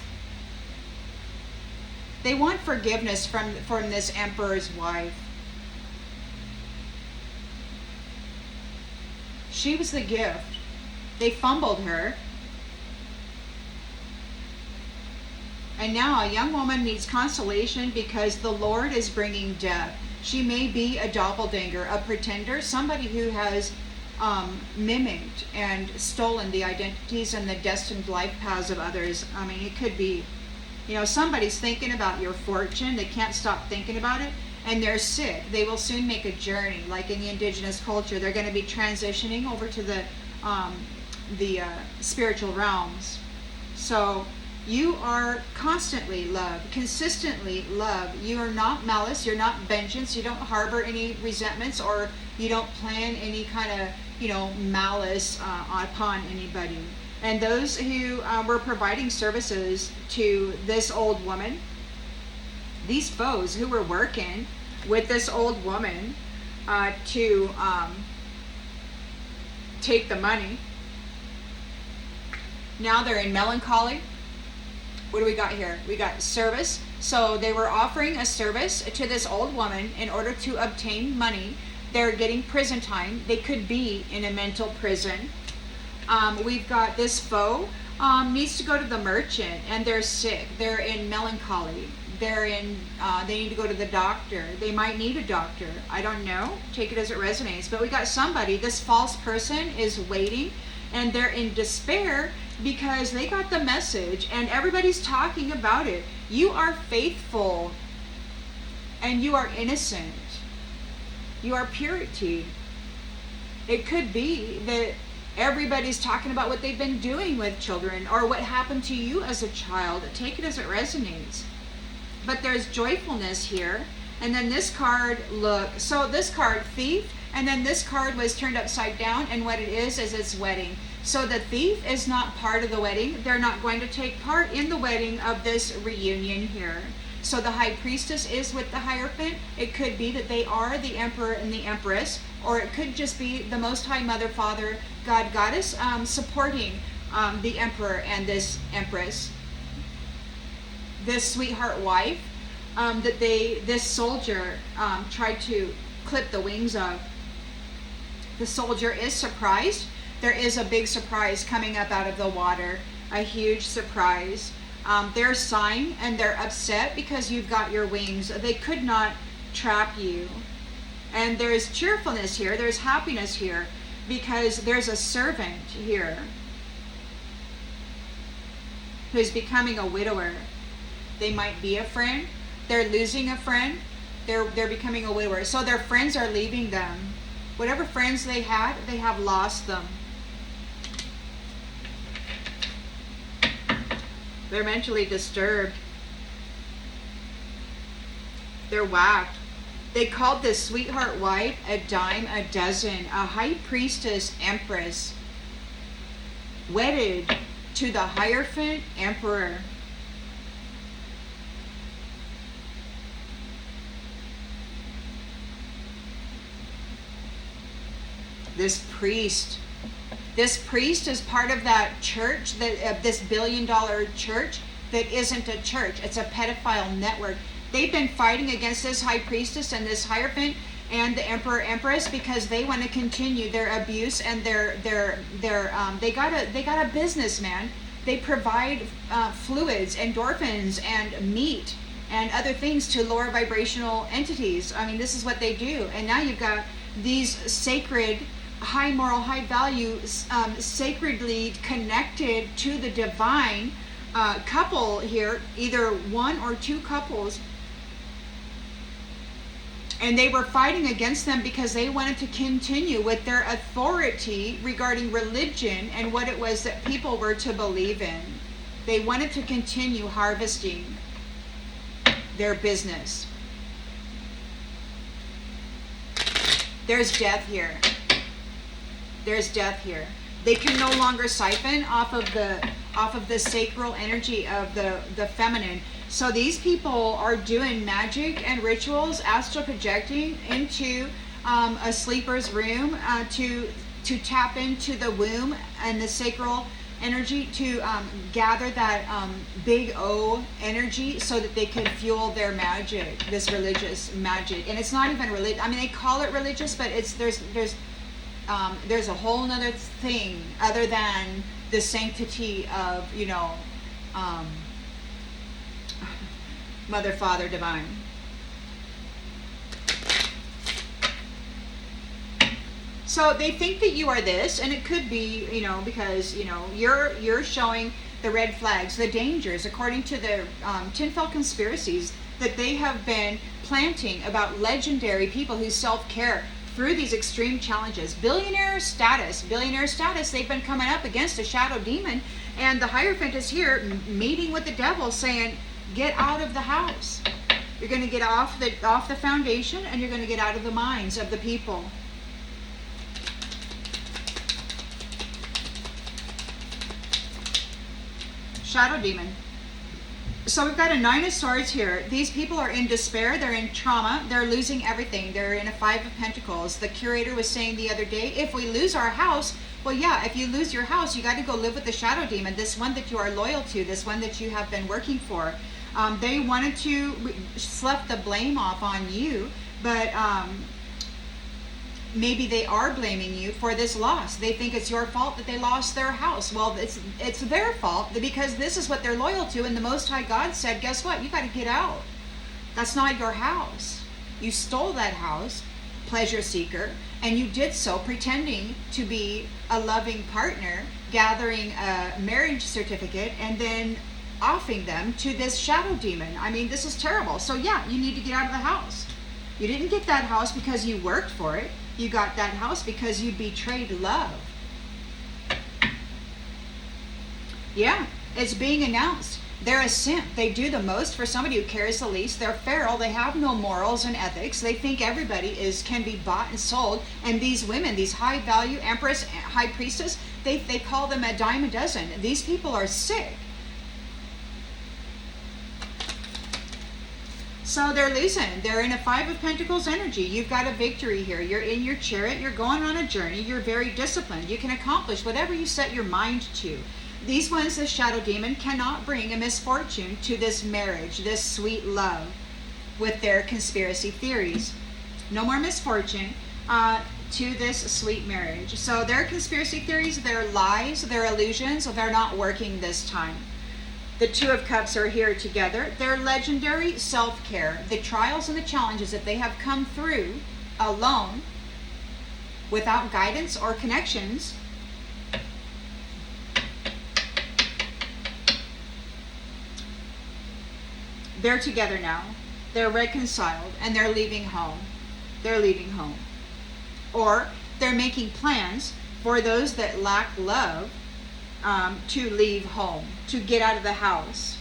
They want forgiveness from this Emperor's wife. She was the gift. They fumbled her. And now a young woman needs consolation because the Lord is bringing death. She may be a doppelganger, a pretender, somebody who has mimicked and stolen the identities and the destined life paths of others. I mean, it could be, somebody's thinking about your fortune. They can't stop thinking about it. And they're sick. They will soon make a journey, like in the indigenous culture. They're going to be transitioning over to the spiritual realms. So you are constantly loved, consistently loved. You are not malice. You're not vengeance. You don't harbor any resentments, or you don't plan any kind of malice upon anybody. And those who were providing services to this old woman, these foes who were working with this old woman to take the money, now they're in melancholy. What do we got here? We got service. So they were offering a service to this old woman in order to obtain money. They're getting prison time. They could be in a mental prison. We've got this foe needs to go to the merchant, and they're sick. They're in melancholy. They need to go to the doctor. They might need a doctor. I don't know. Take it as it resonates. But we got somebody, this false person is waiting, and they're in despair because they got the message and everybody's talking about it. You are faithful and you are innocent. You are purity. It could be that everybody's talking about what they've been doing with children or what happened to you as a child. Take it as it resonates. But there's joyfulness here. And then this card, look, so this card, thief, and then this card was turned upside down, and what it is it's wedding. So the thief is not part of the wedding. They're not going to take part in the wedding of this reunion here. So the high priestess is with the Hierophant. It could be that they are the emperor and the empress, or it could just be the Most High Mother, Father, God, Goddess supporting the emperor and this empress. this sweetheart wife that this soldier tried to clip the wings of. The soldier is surprised. There is a big surprise coming up out of the water, a huge surprise. They're sighing and they're upset because you've got your wings. They could not trap you. And there's cheerfulness here, there's happiness here, because there's a servant here who's becoming a widower. They might be a friend, they're losing a friend, they're becoming a widower. So their friends are leaving them. Whatever friends they had, they have lost them. They're mentally disturbed. They're whacked. They called this sweetheart wife a dime a dozen, a high priestess empress, wedded to the Hierophant Emperor. This priest is part of that church, this $1 billion church that isn't a church. It's a pedophile network. They've been fighting against this high priestess and this Hierophant and the emperor empress because they want to continue their abuse and they got a business, man. They provide fluids, endorphins, and meat and other things to lower vibrational entities. I mean, this is what they do. And now you've got these sacred, high moral, high value, sacredly connected to the divine couple here, either one or two couples. And they were fighting against them because they wanted to continue with their authority regarding religion and what it was that people were to believe in. They wanted to continue harvesting their business. There's death here. There's death here. They can no longer siphon off of the sacral energy of the feminine. So these people are doing magic and rituals, astral projecting into a sleeper's room to tap into the womb and the sacral energy, to gather that big O energy so that they can fuel their magic, this religious magic. And it's not even religious. I mean, they call it religious, but there's a whole nother thing other than the sanctity of, Mother, Father, Divine. So they think that you are this, and it could be, because, you're showing the red flags, the dangers, according to the tinfoil conspiracies that they have been planting about legendary people who self-care through these extreme challenges. Billionaire status, they've been coming up against a shadow demon, and the Hierophant is here meeting with the devil saying, get out of the house. You're going to get off the foundation, and you're going to get out of the minds of the people. Shadow demon. So we've got a 9 of Swords here. These people are in despair. They're in trauma. They're losing everything. They're in a 5 of Pentacles. The curator was saying the other day, if we lose our house, well, yeah, if you lose your house, you got to go live with the shadow demon, this one that you are loyal to, this one that you have been working for. They wanted to slough the blame off on you, but maybe they are blaming you for this loss. They think it's your fault that they lost their house. Well, it's their fault because this is what they're loyal to, and the Most High God said, guess what? You got to get out. That's not your house. You stole that house, pleasure seeker, and you did so pretending to be a loving partner, gathering a marriage certificate, and then offing them to this shadow demon. I mean, this is terrible. So yeah, you need to get out of the house. You didn't get that house because you worked for it. You got that house because you betrayed love. Yeah, it's being announced. They're a simp. They do the most for somebody who cares the least. They're feral. They have no morals and ethics. They think everybody can be bought and sold. And these women, these high value empress, high priestess, they call them a dime a dozen. These people are sick. So they're losing. They're in a 5 of Pentacles energy. You've got a victory here. You're in your chariot. You're going on a journey. You're very disciplined. You can accomplish whatever you set your mind to. These ones, the shadow demon, cannot bring a misfortune to this marriage, this sweet love, with their conspiracy theories. No more misfortune to this sweet marriage. So their conspiracy theories, their lies, their illusions, they're not working this time. The Two of Cups are here together. Their legendary self-care, the trials and the challenges that they have come through alone, without guidance or connections, they're together now. They're reconciled and they're leaving home. They're leaving home. Or they're making plans for those that lack love to leave home, to get out of the house,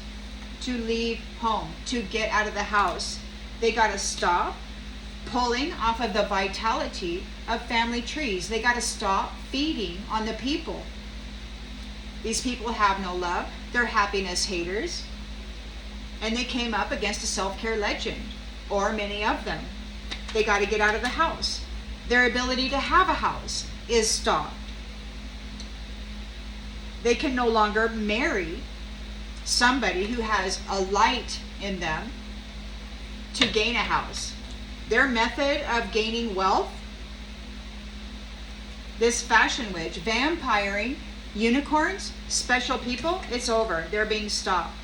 to leave home, to get out of the house. They got to stop pulling off of the vitality of family trees. They got to stop feeding on the people. These people have no love. They're happiness haters. And they came up against a self-care legend, or many of them. They got to get out of the house. Their ability to have a house is stopped. They can no longer marry somebody who has a light in them to gain a house. Their method of gaining wealth, this fashion witch, vampiring, unicorns, special people, it's over. They're being stopped.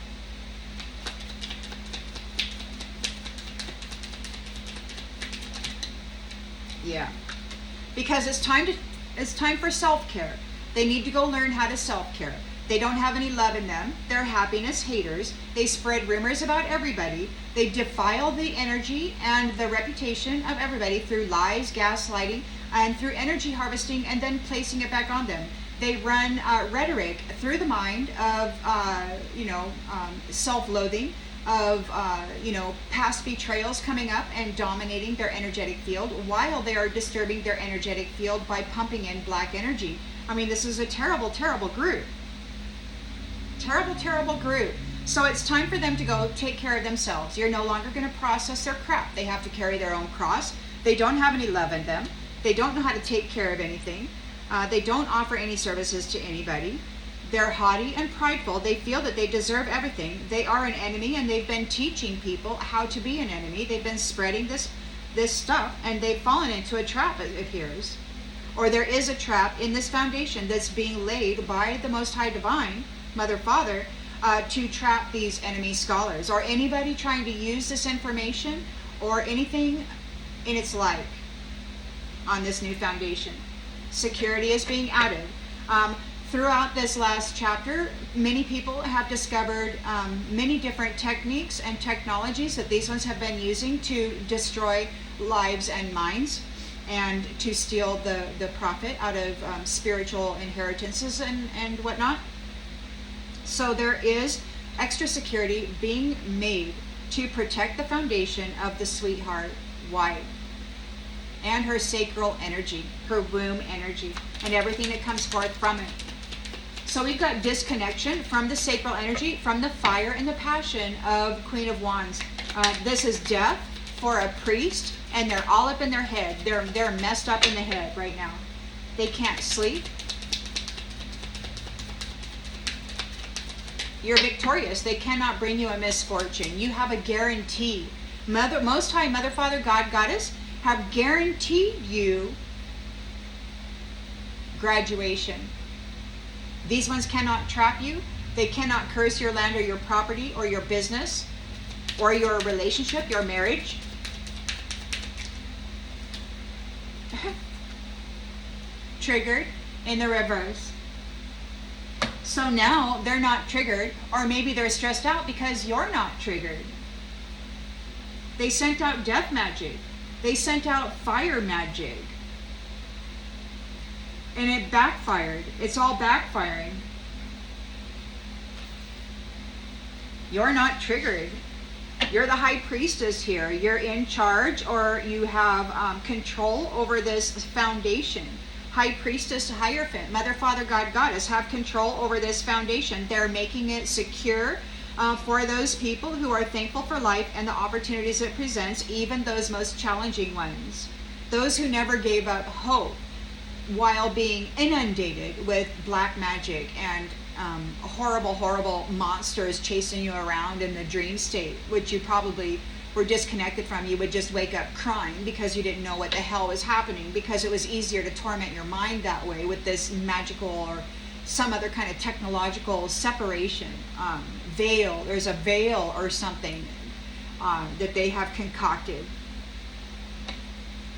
Yeah. Because it's time for self-care. They need to go learn how to self-care. They don't have any love in them. They're happiness haters. They spread rumors about everybody. They defile the energy and the reputation of everybody through lies, gaslighting, and through energy harvesting and then placing it back on them. They run rhetoric through the mind of, self-loathing, of, past betrayals coming up and dominating their energetic field while they are disturbing their energetic field by pumping in black energy. I mean, this is a terrible, terrible group. Terrible, terrible group. So it's time for them to go take care of themselves. You're no longer going to process their crap. They have to carry their own cross. They don't have any love in them. They don't know how to take care of anything. They don't offer any services to anybody. They're haughty and prideful. They feel that they deserve everything. They are an enemy, and they've been teaching people how to be an enemy. They've been spreading this stuff, and they've fallen into a trap, it appears. Or there is a trap in this foundation that's being laid by the Most High Divine, Mother, Father, to trap these enemy scholars or anybody trying to use this information or anything in its like on this new foundation. Security is being added. Throughout this last chapter, many people have discovered many different techniques and technologies that these ones have been using to destroy lives and minds and to steal the profit out of spiritual inheritances and whatnot. So there is extra security being made to protect the foundation of the sweetheart wife and her sacral energy, her womb energy, and everything that comes forth from it. So we've got disconnection from the sacral energy, from the fire and the passion of Queen of Wands. This is death for a priest, and they're all up in their head. They're messed up in the head right now. They can't sleep. You're victorious. They cannot bring you a misfortune. You have a guarantee. Most High Mother, Father, God, Goddess have guaranteed you graduation. These ones cannot trap you. They cannot curse your land or your property or your business or your relationship, your marriage. Triggered in the reverse. So now they're not triggered, or maybe they're stressed out because you're not triggered. They sent out death magic. They sent out fire magic. And it backfired. It's all backfiring. You're not triggered. You're the high priestess here. You're in charge, or you have control over this foundation. High priestess, Hierophant, Mother, Father, God, Goddess have control over this foundation. They're making it secure for those people who are thankful for life and the opportunities it presents, even those most challenging ones. Those who never gave up hope. while being inundated with black magic and horrible, horrible monsters chasing you around in the dream state, which you probably were disconnected from. You would just wake up crying because you didn't know what the hell was happening, because it was easier to torment your mind that way with this magical or some other kind of technological separation. Veil, there's a veil or something that they have concocted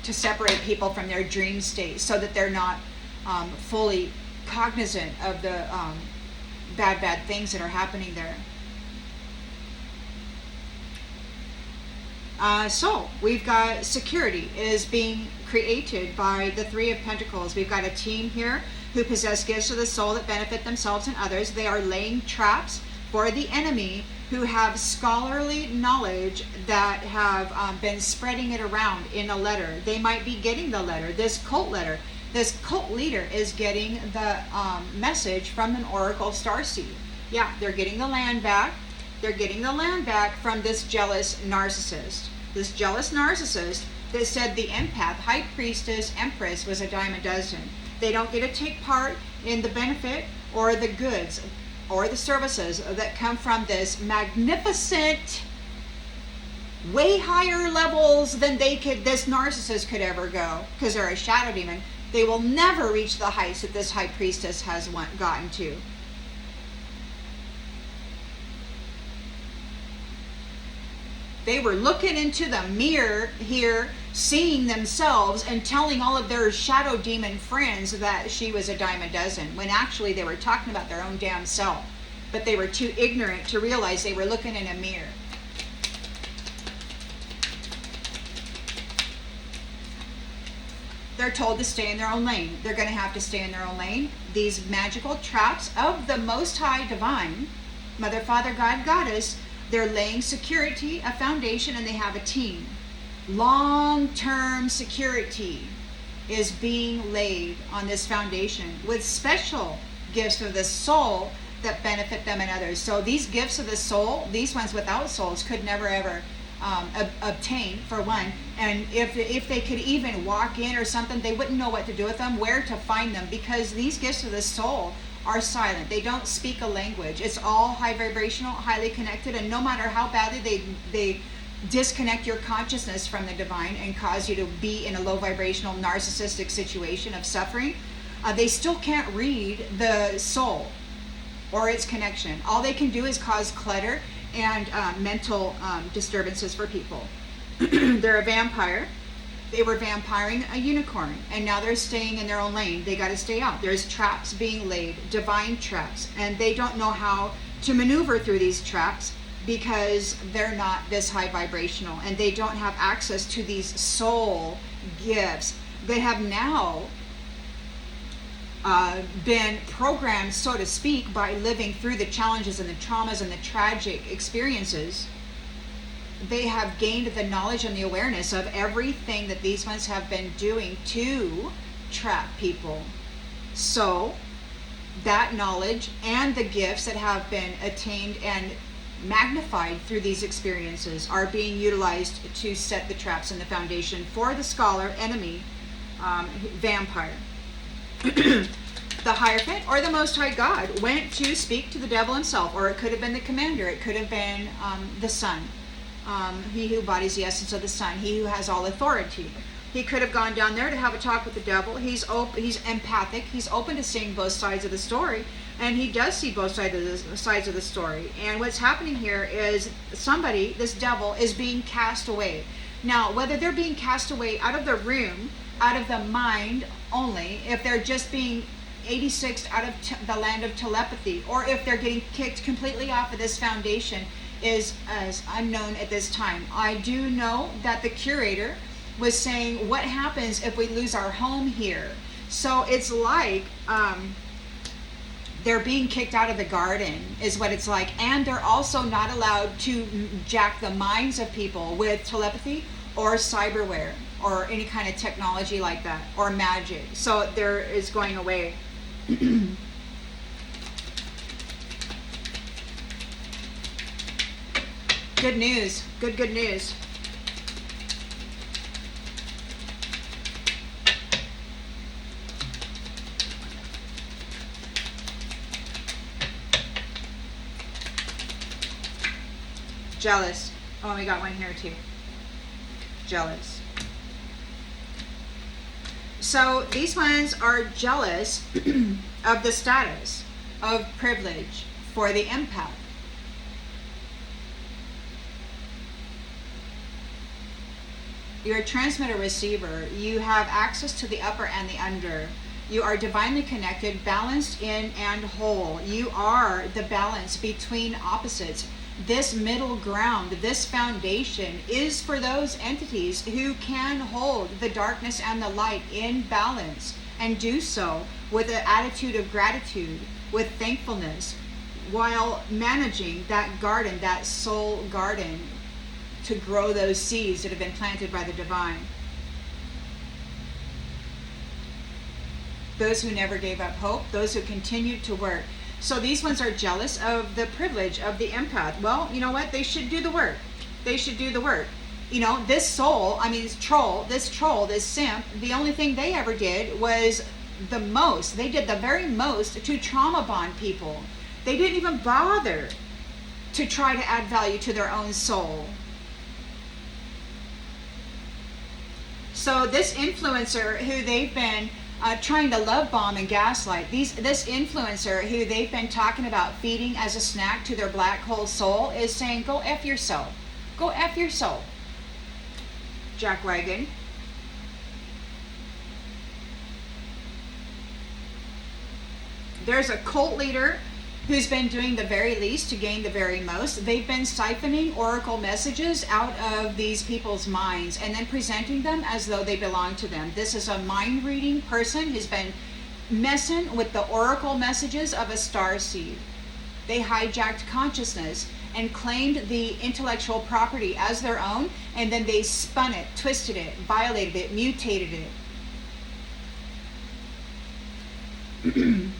to separate people from their dream state so that they're not fully cognizant of the bad things that are happening there. So we've got security is being created by the Three of Pentacles. We've got a team here who possess gifts of the soul that benefit themselves and others. They are laying traps for the enemy who have scholarly knowledge that have been spreading it around in a letter. They might be getting the letter, this cult letter. This cult leader is getting the message from an oracle starseed. Yeah, they're getting the land back. They're getting the land back from this jealous narcissist. This jealous narcissist that said the empath, high priestess, empress was a dime a dozen. They don't get to take part in the benefit or the goods or the services that come from this magnificent, way higher levels than this narcissist could ever go, because they're a shadow demon. They will never reach the heights that this high priestess has gotten to. They were looking into the mirror here, seeing themselves and telling all of their shadow demon friends that she was a dime a dozen, when actually they were talking about their own damn self. But they were too ignorant to realize they were looking in a mirror. They're told to stay in their own lane. They're going to have to stay in their own lane. These magical traps of the Most High Divine, Mother, Father, God, Goddess, they're laying security, a foundation, and they have a team. Long-term security is being laid on this foundation with special gifts of the soul that benefit them and others. So these gifts of the soul, these ones without souls could never ever obtain, for one. And if they could even walk in or something, they wouldn't know what to do with them, where to find them, because these gifts of the soul are silent. They don't speak a language. It's all high vibrational, highly connected, and no matter how badly they disconnect your consciousness from the divine and cause you to be in a low vibrational narcissistic situation of suffering, they still can't read the soul or its connection. All they can do is cause clutter and mental disturbances for people. They're a vampire. They were vampiring a unicorn, and now they're staying in their own lane. They got to stay out. There's traps being laid, divine traps, and they don't know how to maneuver through these traps because they're not this high vibrational, and they don't have access to these soul gifts. They have now been programmed, so to speak, by living through the challenges and the traumas and the tragic experiences. They have gained the knowledge and the awareness of everything that these ones have been doing to trap people. So that knowledge and the gifts that have been attained and magnified through these experiences are being utilized to set the traps and the foundation for the scholar enemy vampire. The Hierophant or the Most High God went to speak to the devil himself, or it could have been the commander, it could have been the sun. He who embodies the essence of the sun, he who has all authority. He could have gone down there to have a talk with the devil. He's empathic. He's open to seeing both sides of the story, and he does see both sides of the story. And what's happening here is somebody, this devil, is being cast away. Now, whether they're being cast away out of the room, out of the mind only, if they're just being 86ed out of the land of telepathy, or if they're getting kicked completely off of this foundation, is as unknown at this time. I do know that the curator was saying, what happens if we lose our home here? So it's like they're being kicked out of the garden is what it's like. And they're also not allowed to jack the minds of people with telepathy or cyberware or any kind of technology like that, or magic. So there is going away. Good news. Good news. Jealous. Oh, we got one here too. Jealous. So these ones are jealous of the status of privilege for the empath. You're a transmitter receiver. You have access to the upper and the under. You are divinely connected, balanced in and whole. You are the balance between opposites. This middle ground, this foundation is for those entities who can hold the darkness and the light in balance and do so with an attitude of gratitude, with thankfulness, while managing that garden, that soul garden, to grow those seeds that have been planted by the divine. Those who never gave up hope, those who continued to work. So these ones are jealous of the privilege of the empath. Well, you know what? They should do the work. They should do the work. You know, this soul, I mean, this troll, this simp, the only thing they ever did was the most. They did the very most to trauma bond people. They didn't even bother to try to add value to their own soul. So this influencer who they've been trying to love bomb and gaslight, this influencer who they've been talking about feeding as a snack to their black hole soul is saying, go F yourself. Go F yourself, jackwagon. There's a cult leader who's been doing the very least to gain the very most. They've been siphoning oracle messages out of these people's minds and then presenting them as though they belong to them. This is a mind-reading person who's been messing with the oracle messages of a star seed. They hijacked consciousness and claimed the intellectual property as their own, and then they spun it, twisted it, violated it, mutated it.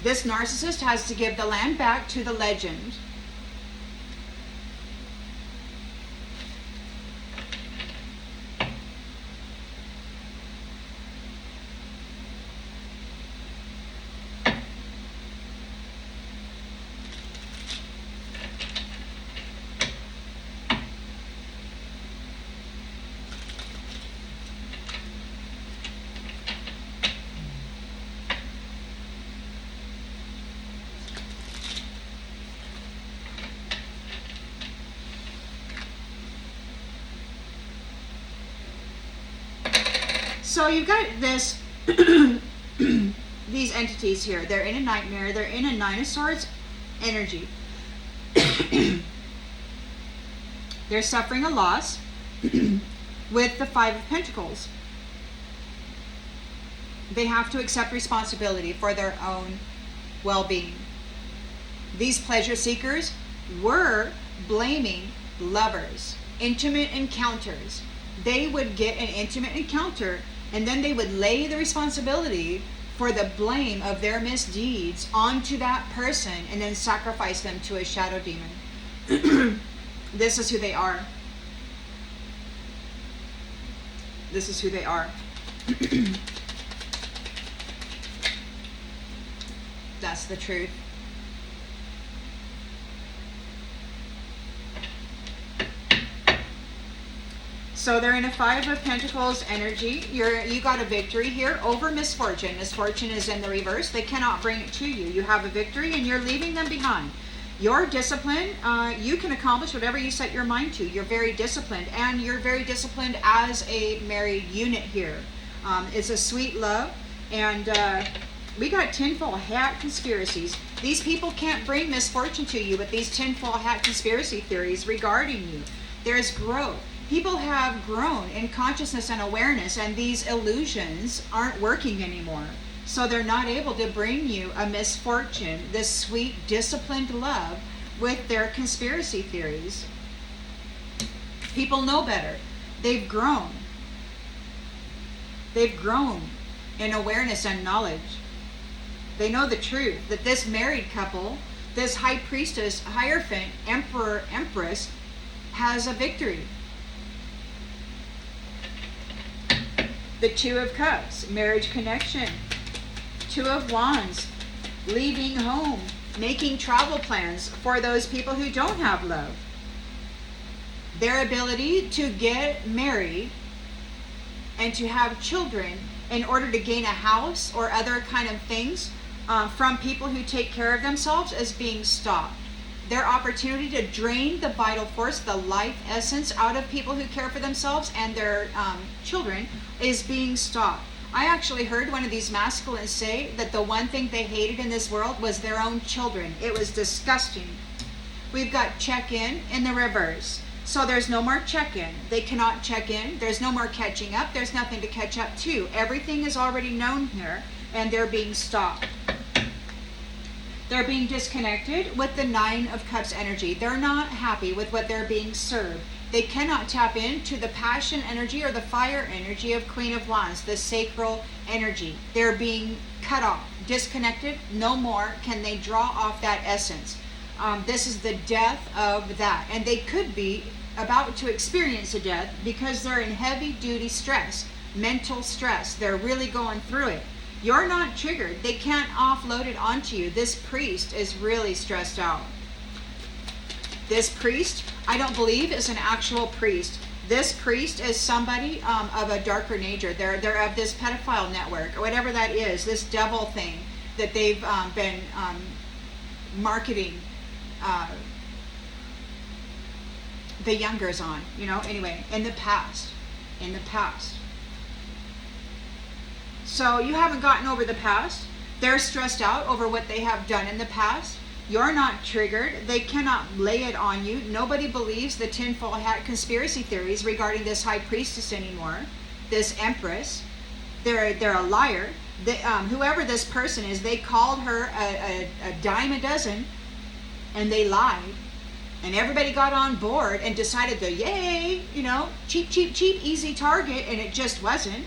This narcissist has to give the land back to the legend. So you've got this, these entities here. They're in a nightmare. They're in a Nine of Swords energy. They're suffering a loss with the Five of Pentacles. They have to accept responsibility for their own well-being. These pleasure seekers were blaming lovers, intimate encounters. They would get an intimate encounter and then they would lay the responsibility for the blame of their misdeeds onto that person and then sacrifice them to a shadow demon. This is who they are. This is who they are. That's the truth. So they're in a Five of Pentacles energy. You got a victory here over misfortune. Misfortune is in the reverse. They cannot bring it to you. You have a victory and you're leaving them behind. Your discipline, you can accomplish whatever you set your mind to. You're very disciplined, and you're very disciplined as a married unit here. It's a sweet love, and we got tinfoil hat conspiracies. These people can't bring misfortune to you with these tinfoil hat conspiracy theories regarding you. There's growth. People have grown in consciousness and awareness, and these illusions aren't working anymore. So they're not able to bring you a misfortune, this sweet, disciplined love, with their conspiracy theories. People know better. They've grown. They've grown in awareness and knowledge. They know the truth, that this married couple, this high priestess, Hierophant Emperor, Empress, has a victory. The Two of Cups, marriage connection. Two of Wands, leaving home, making travel plans for those people who don't have love. Their ability to get married and to have children in order to gain a house or other kind of things from people who take care of themselves is being stopped. Their opportunity to drain the vital force, the life essence out of people who care for themselves and their children is being stopped. I actually heard one of these masculines say that the one thing they hated in this world was their own children. It was disgusting. We've got check-in in the reverse. So there's no more check-in. They cannot check in. There's no more catching up. There's nothing to catch up to. Everything is already known here, and they're being stopped. They're being disconnected with the Nine of Cups energy. They're not happy with what they're being served. They cannot tap into the passion energy or the fire energy of Queen of Wands, the sacral energy. They're being cut off, disconnected. No more can they draw off that essence. This is the death of that. And they could be about to experience a death because they're in heavy duty stress, mental stress. They're really going through it. You're not triggered. They can't offload it onto you. This priest is really stressed out. This priest, I don't believe, is an actual priest. This priest is somebody of a darker nature. They're of this pedophile network, or whatever that is, this devil thing that they've been marketing the youngers on, anyway, in the past. So you haven't gotten over the past. They're stressed out over what they have done in the past. You're not triggered. They cannot lay it on you. Nobody believes the tinfoil hat conspiracy theories regarding this high priestess anymore, this empress. They're a liar. Whoever this person is, they called her a dime a dozen, and they lied. And everybody got on board and decided to, yay, cheap, easy target, and it just wasn't.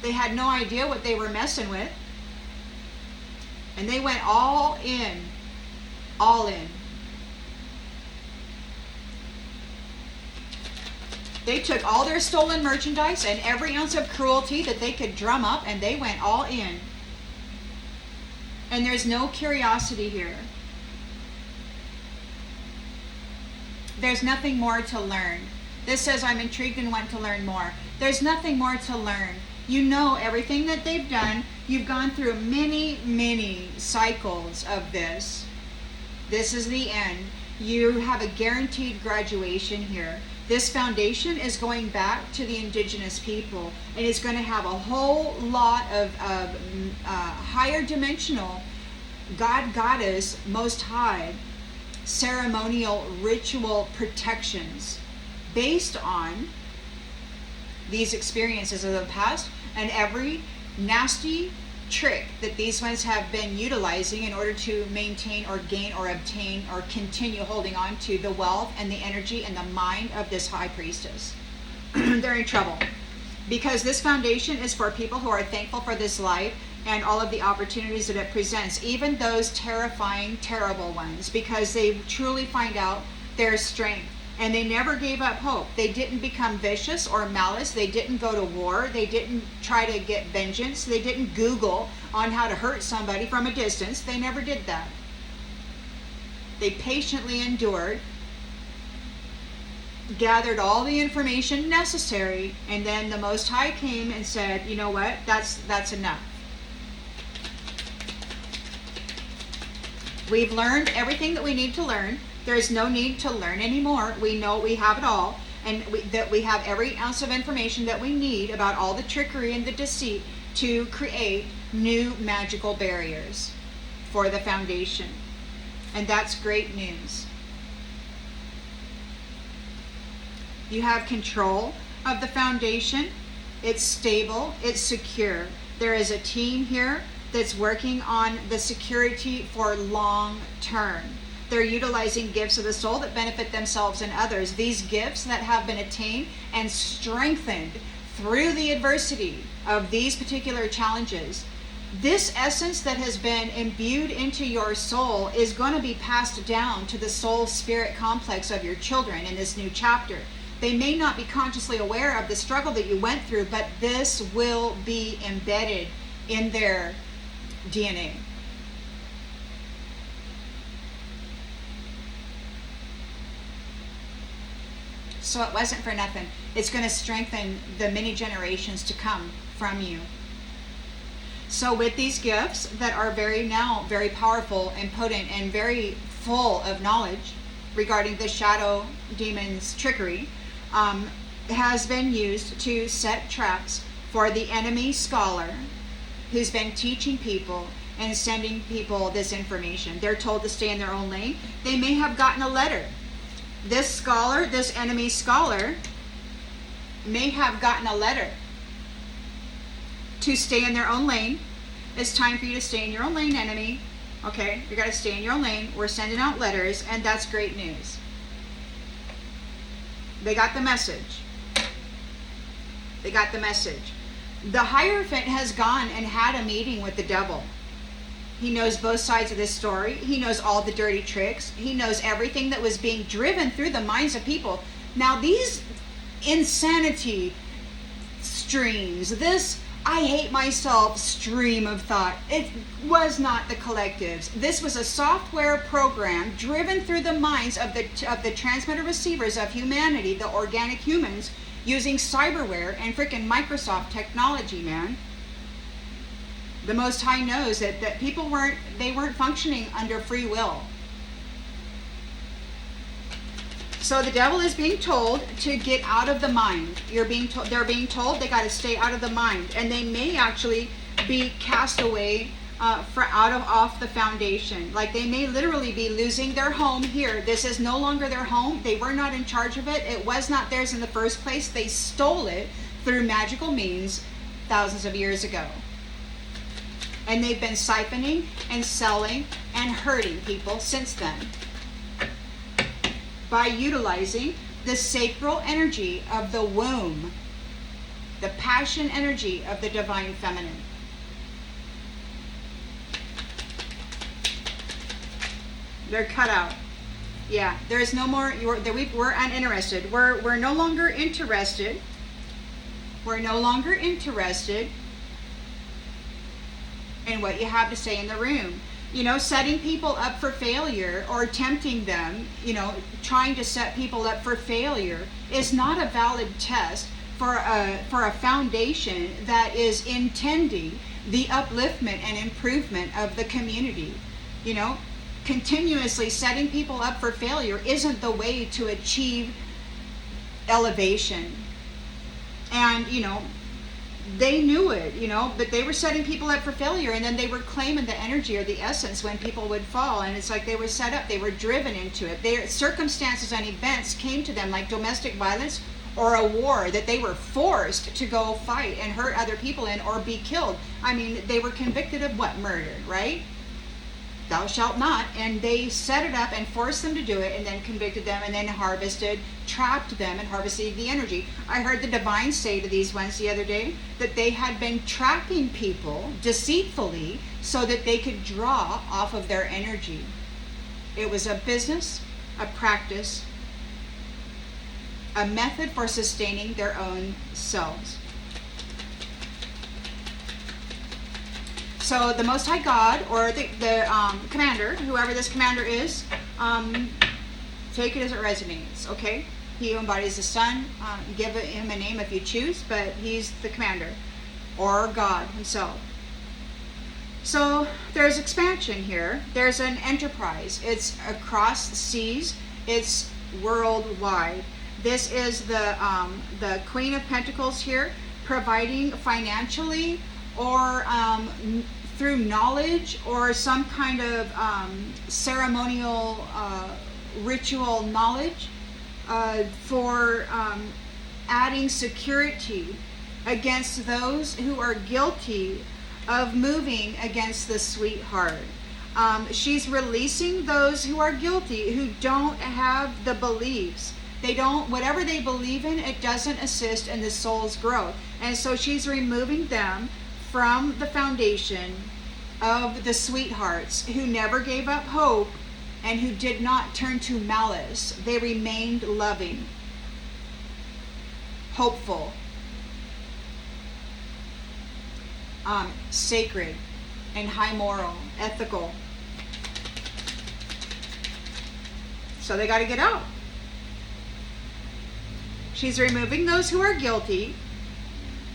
They had no idea what they were messing with. And they went all in. They took all their stolen merchandise and every ounce of cruelty that they could drum up, and they went all in. And there's no curiosity here. There's nothing more to learn. This says, I'm intrigued and want to learn more. There's nothing more to learn. You know everything that they've done. You've gone through many cycles of this. This is the end. You have a guaranteed graduation here. This foundation is going back to the indigenous people, and it's going to have a whole lot of higher dimensional God, Goddess, Most High, ceremonial ritual protections based on these experiences of the past and every nasty trick that these ones have been utilizing in order to maintain or gain or obtain or continue holding on to the wealth and the energy and the mind of this high priestess. They're in trouble because this foundation is for people who are thankful for this life and all of the opportunities that it presents, even those terrifying, terrible ones, because they truly find out their strength. And they never gave up hope. They didn't become vicious or malice. They didn't go to war. They didn't try to get vengeance. They didn't Google on how to hurt somebody from a distance. They never did that. They patiently endured, gathered all the information necessary, and then the Most High came and said, you know what, that's enough. We've learned everything that we need to learn. There is no need to learn anymore. We know we have it all, and that we have every ounce of information that we need about all the trickery and the deceit to create new magical barriers for the foundation. And that's great news. You have control of the foundation. It's stable. It's secure. There is a team here that's working on the security for long term. They're utilizing gifts of the soul that benefit themselves and others. These gifts that have been attained and strengthened through the adversity of these particular challenges. This essence that has been imbued into your soul is going to be passed down to the soul spirit complex of your children in this new chapter. They may not be consciously aware of the struggle that you went through, but this will be embedded in their DNA. So it wasn't for nothing. It's going to strengthen the many generations to come from you. So with these gifts that are very powerful and potent and very full of knowledge regarding the shadow demon's trickery, has been used to set traps for the enemy scholar who's been teaching people and sending people this information. They're told to stay in their own lane. They may have gotten a letter. This scholar, this enemy scholar, may have gotten a letter to stay in their own lane. It's time for you to stay in your own lane, enemy. Okay, you got to stay in your own lane. We're sending out letters, and that's great news. They got the message. They got the message. The Hierophant has gone and had a meeting with the devil. He knows both sides of this story. He knows all the dirty tricks. He knows everything that was being driven through the minds of people. Now, these insanity streams, this I hate myself stream of thought, it was not the collectives. This was a software program driven through the minds of the transmitter receivers of humanity, the organic humans, using cyberware and freaking Microsoft technology, man. The Most High knows that people weren't functioning under free will. So the devil is being told to get out of the mind. They're being told they got to stay out of the mind, and they may actually be cast away off the foundation. Like they may literally be losing their home here. This is no longer their home. They were not in charge of it. It was not theirs in the first place. They stole it through magical means thousands of years ago. And they've been siphoning and selling and hurting people since then by utilizing the sacral energy of the womb, the passion energy of the divine feminine. They're cut out. Yeah, there is no more. We're uninterested. We're no longer interested. We're no longer interested in what you have to say in the room. You know, setting people up for failure or tempting them, you know, trying to set people up for failure is not a valid test for a foundation that is intending the upliftment and improvement of the community. You know, continuously setting people up for failure isn't the way to achieve elevation. And, you know, they knew it, you know, but they were setting people up for failure, and then they were claiming the energy or the essence when people would fall, and it's like they were set up, they were driven into it. Their circumstances and events came to them like domestic violence or a war that they were forced to go fight and hurt other people in or be killed. I mean, they were convicted of what? Murder, right? Thou shalt not. And they set it up and forced them to do it, and then convicted them, and then trapped them and harvested the energy. I heard the divine say to these ones the other day that they had been trapping people deceitfully so that they could draw off of their energy. It was a business, a practice, a method for sustaining their own selves. So the Most High God, or the commander, whoever this commander is, take it as it resonates, okay? He who embodies the sun, give him a name if you choose, but he's the commander, or God himself. So there's expansion here. There's an enterprise. It's across the seas. It's worldwide. This is the Queen of Pentacles here, providing financially or through knowledge or some kind of ceremonial ritual knowledge for adding security against those who are guilty of moving against the sweetheart. She's releasing those who are guilty, who don't have the beliefs. They don't, whatever they believe in, it doesn't assist in the soul's growth. And so she's removing them from the foundation of the sweethearts who never gave up hope and who did not turn to malice. They remained loving, hopeful, sacred, and high moral, ethical. So they got to get out. She's removing those who are guilty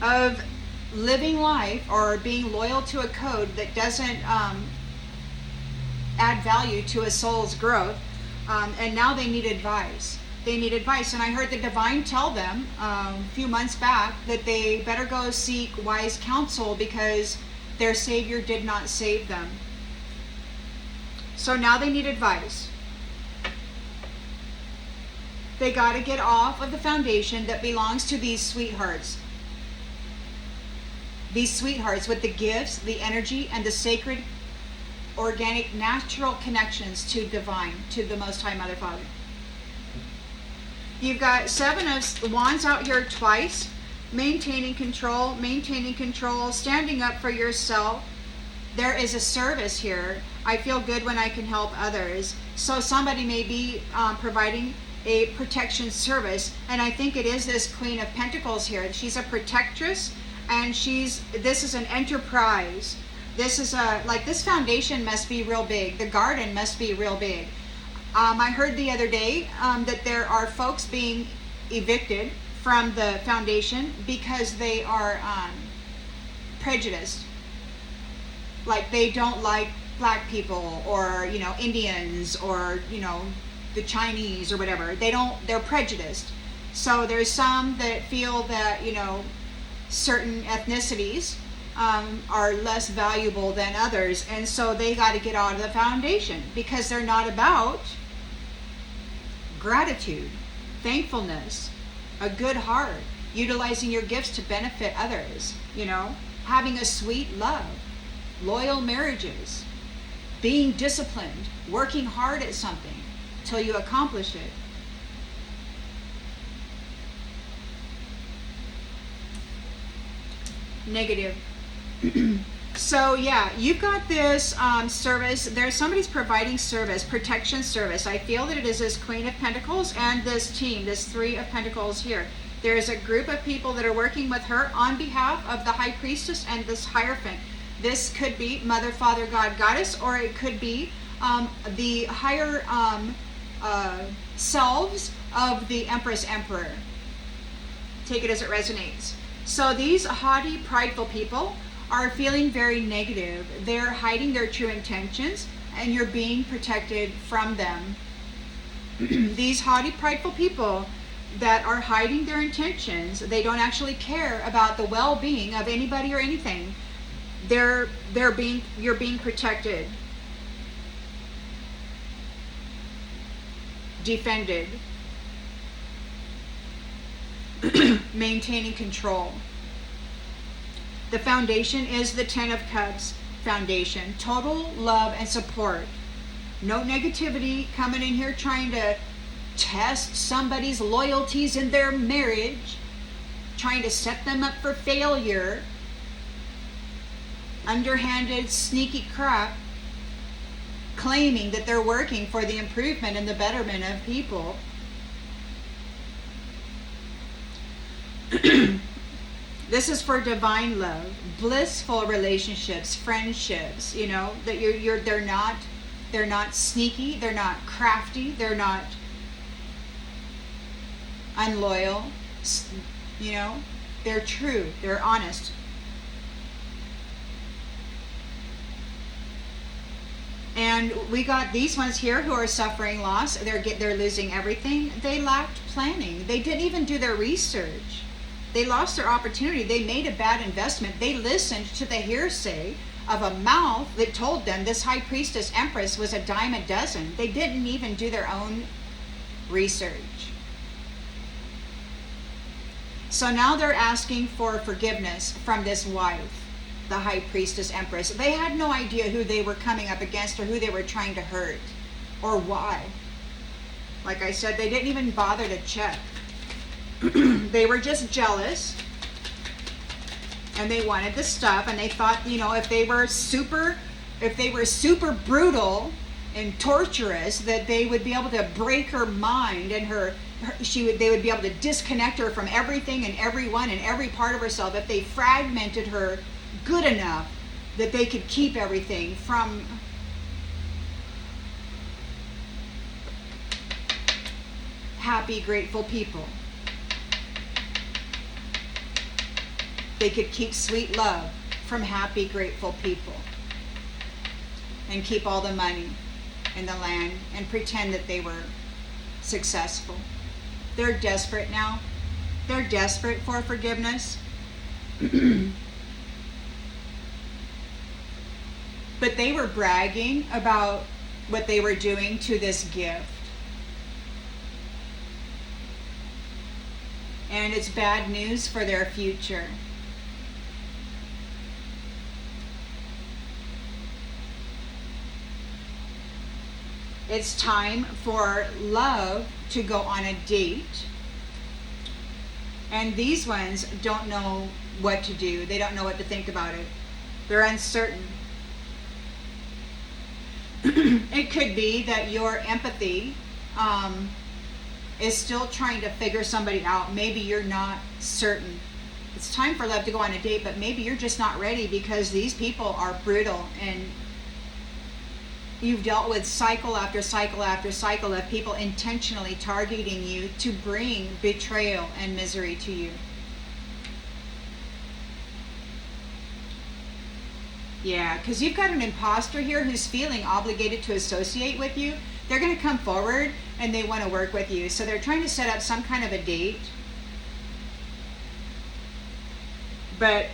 of living life or being loyal to a code that doesn't add value to a soul's growth. And now they need advice. They need advice. And I heard the divine tell them a few months back that they better go seek wise counsel because their Savior did not save them. So now they need advice. They got to get off of the foundation that belongs to these sweethearts. These sweethearts with the gifts, the energy, and the sacred, organic, natural connections to divine, to the Most High Mother Father. You've got 7 of Wands out here twice. Maintaining control, standing up for yourself. There is a service here. I feel good when I can help others. So somebody may be providing a protection service, and I think it is this Queen of Pentacles here. She's a protectress, and this is an enterprise. This is this foundation must be real big. The garden must be real big. I heard the other day that there are folks being evicted from the foundation because they are prejudiced. Like they don't like black people or, Indians or, the Chinese or whatever. They're prejudiced. So there's some that feel that, certain ethnicities are less valuable than others. And so they got to get out of the foundation because they're not about gratitude, thankfulness, a good heart, utilizing your gifts to benefit others, having a sweet love, loyal marriages, being disciplined, working hard at something till you accomplish it. Negative. So yeah, you've got this service. Somebody's providing service, protection service. I feel that it is this Queen of Pentacles and this team, this 3 of Pentacles here. There is a group of people that are working with her on behalf of the High Priestess and this Hierophant. This could be Mother, Father, God, Goddess, or it could be the higher selves of the Empress, Emperor. Take it as it resonates. So these haughty, prideful people are feeling very negative. They're hiding their true intentions, and you're being protected from them. These haughty, prideful people that are hiding their intentions, they don't actually care about the well-being of anybody or anything. You're being protected, defended, maintaining control. The foundation is the 10 of Cups foundation. Total love and support. No negativity coming in here trying to test somebody's loyalties in their marriage, trying to set them up for failure. Underhanded, sneaky crap, claiming that they're working for the improvement and the betterment of people. This is for divine love, blissful relationships, friendships, that they're not sneaky, they're not crafty, they're not unloyal, they're true, they're honest. And we got these ones here who are suffering loss. They're losing everything. They lacked planning. They didn't even do their research. They lost their opportunity. They made a bad investment. They listened to the hearsay of a mouth that told them this High Priestess Empress was a dime a dozen. They didn't even do their own research. So now they're asking for forgiveness from this wife, the High Priestess Empress. They had no idea who they were coming up against or who they were trying to hurt or why. Like I said, they didn't even bother to check. They were just jealous and they wanted the stuff, and they thought, if they were super brutal and torturous, that they would be able to break her mind and they would be able to disconnect her from everything and everyone and every part of herself if they fragmented her good enough that they could keep everything from happy, grateful people. they could keep sweet love from happy, grateful people and keep all the money in the land and pretend that they were successful. They're desperate now. They're desperate for forgiveness. But they were bragging about what they were doing to this gift. And it's bad news for their future. It's time for love to go on a date. And these ones don't know what to do. They don't know what to think about it. They're uncertain. It could be that your empathy is still trying to figure somebody out. Maybe you're not certain. It's time for love to go on a date, but maybe you're just not ready because these people are brutal and you've dealt with cycle after cycle after cycle of people intentionally targeting you to bring betrayal and misery to you. Yeah, because you've got an imposter here who's feeling obligated to associate with you. They're going to come forward and they want to work with you. So they're trying to set up some kind of a date. But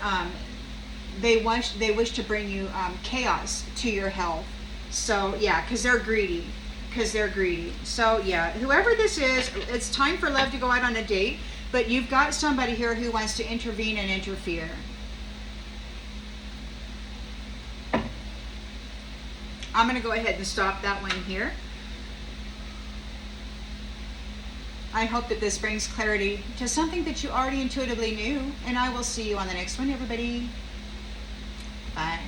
they wish to bring you chaos to your health. So yeah, because they're greedy. So yeah, whoever this is, it's time for love to go out on a date. But you've got somebody here who wants to intervene and interfere. I'm going to go ahead and stop that one here. I hope that this brings clarity to something that you already intuitively knew, and I will see you on the next one, everybody. Bye.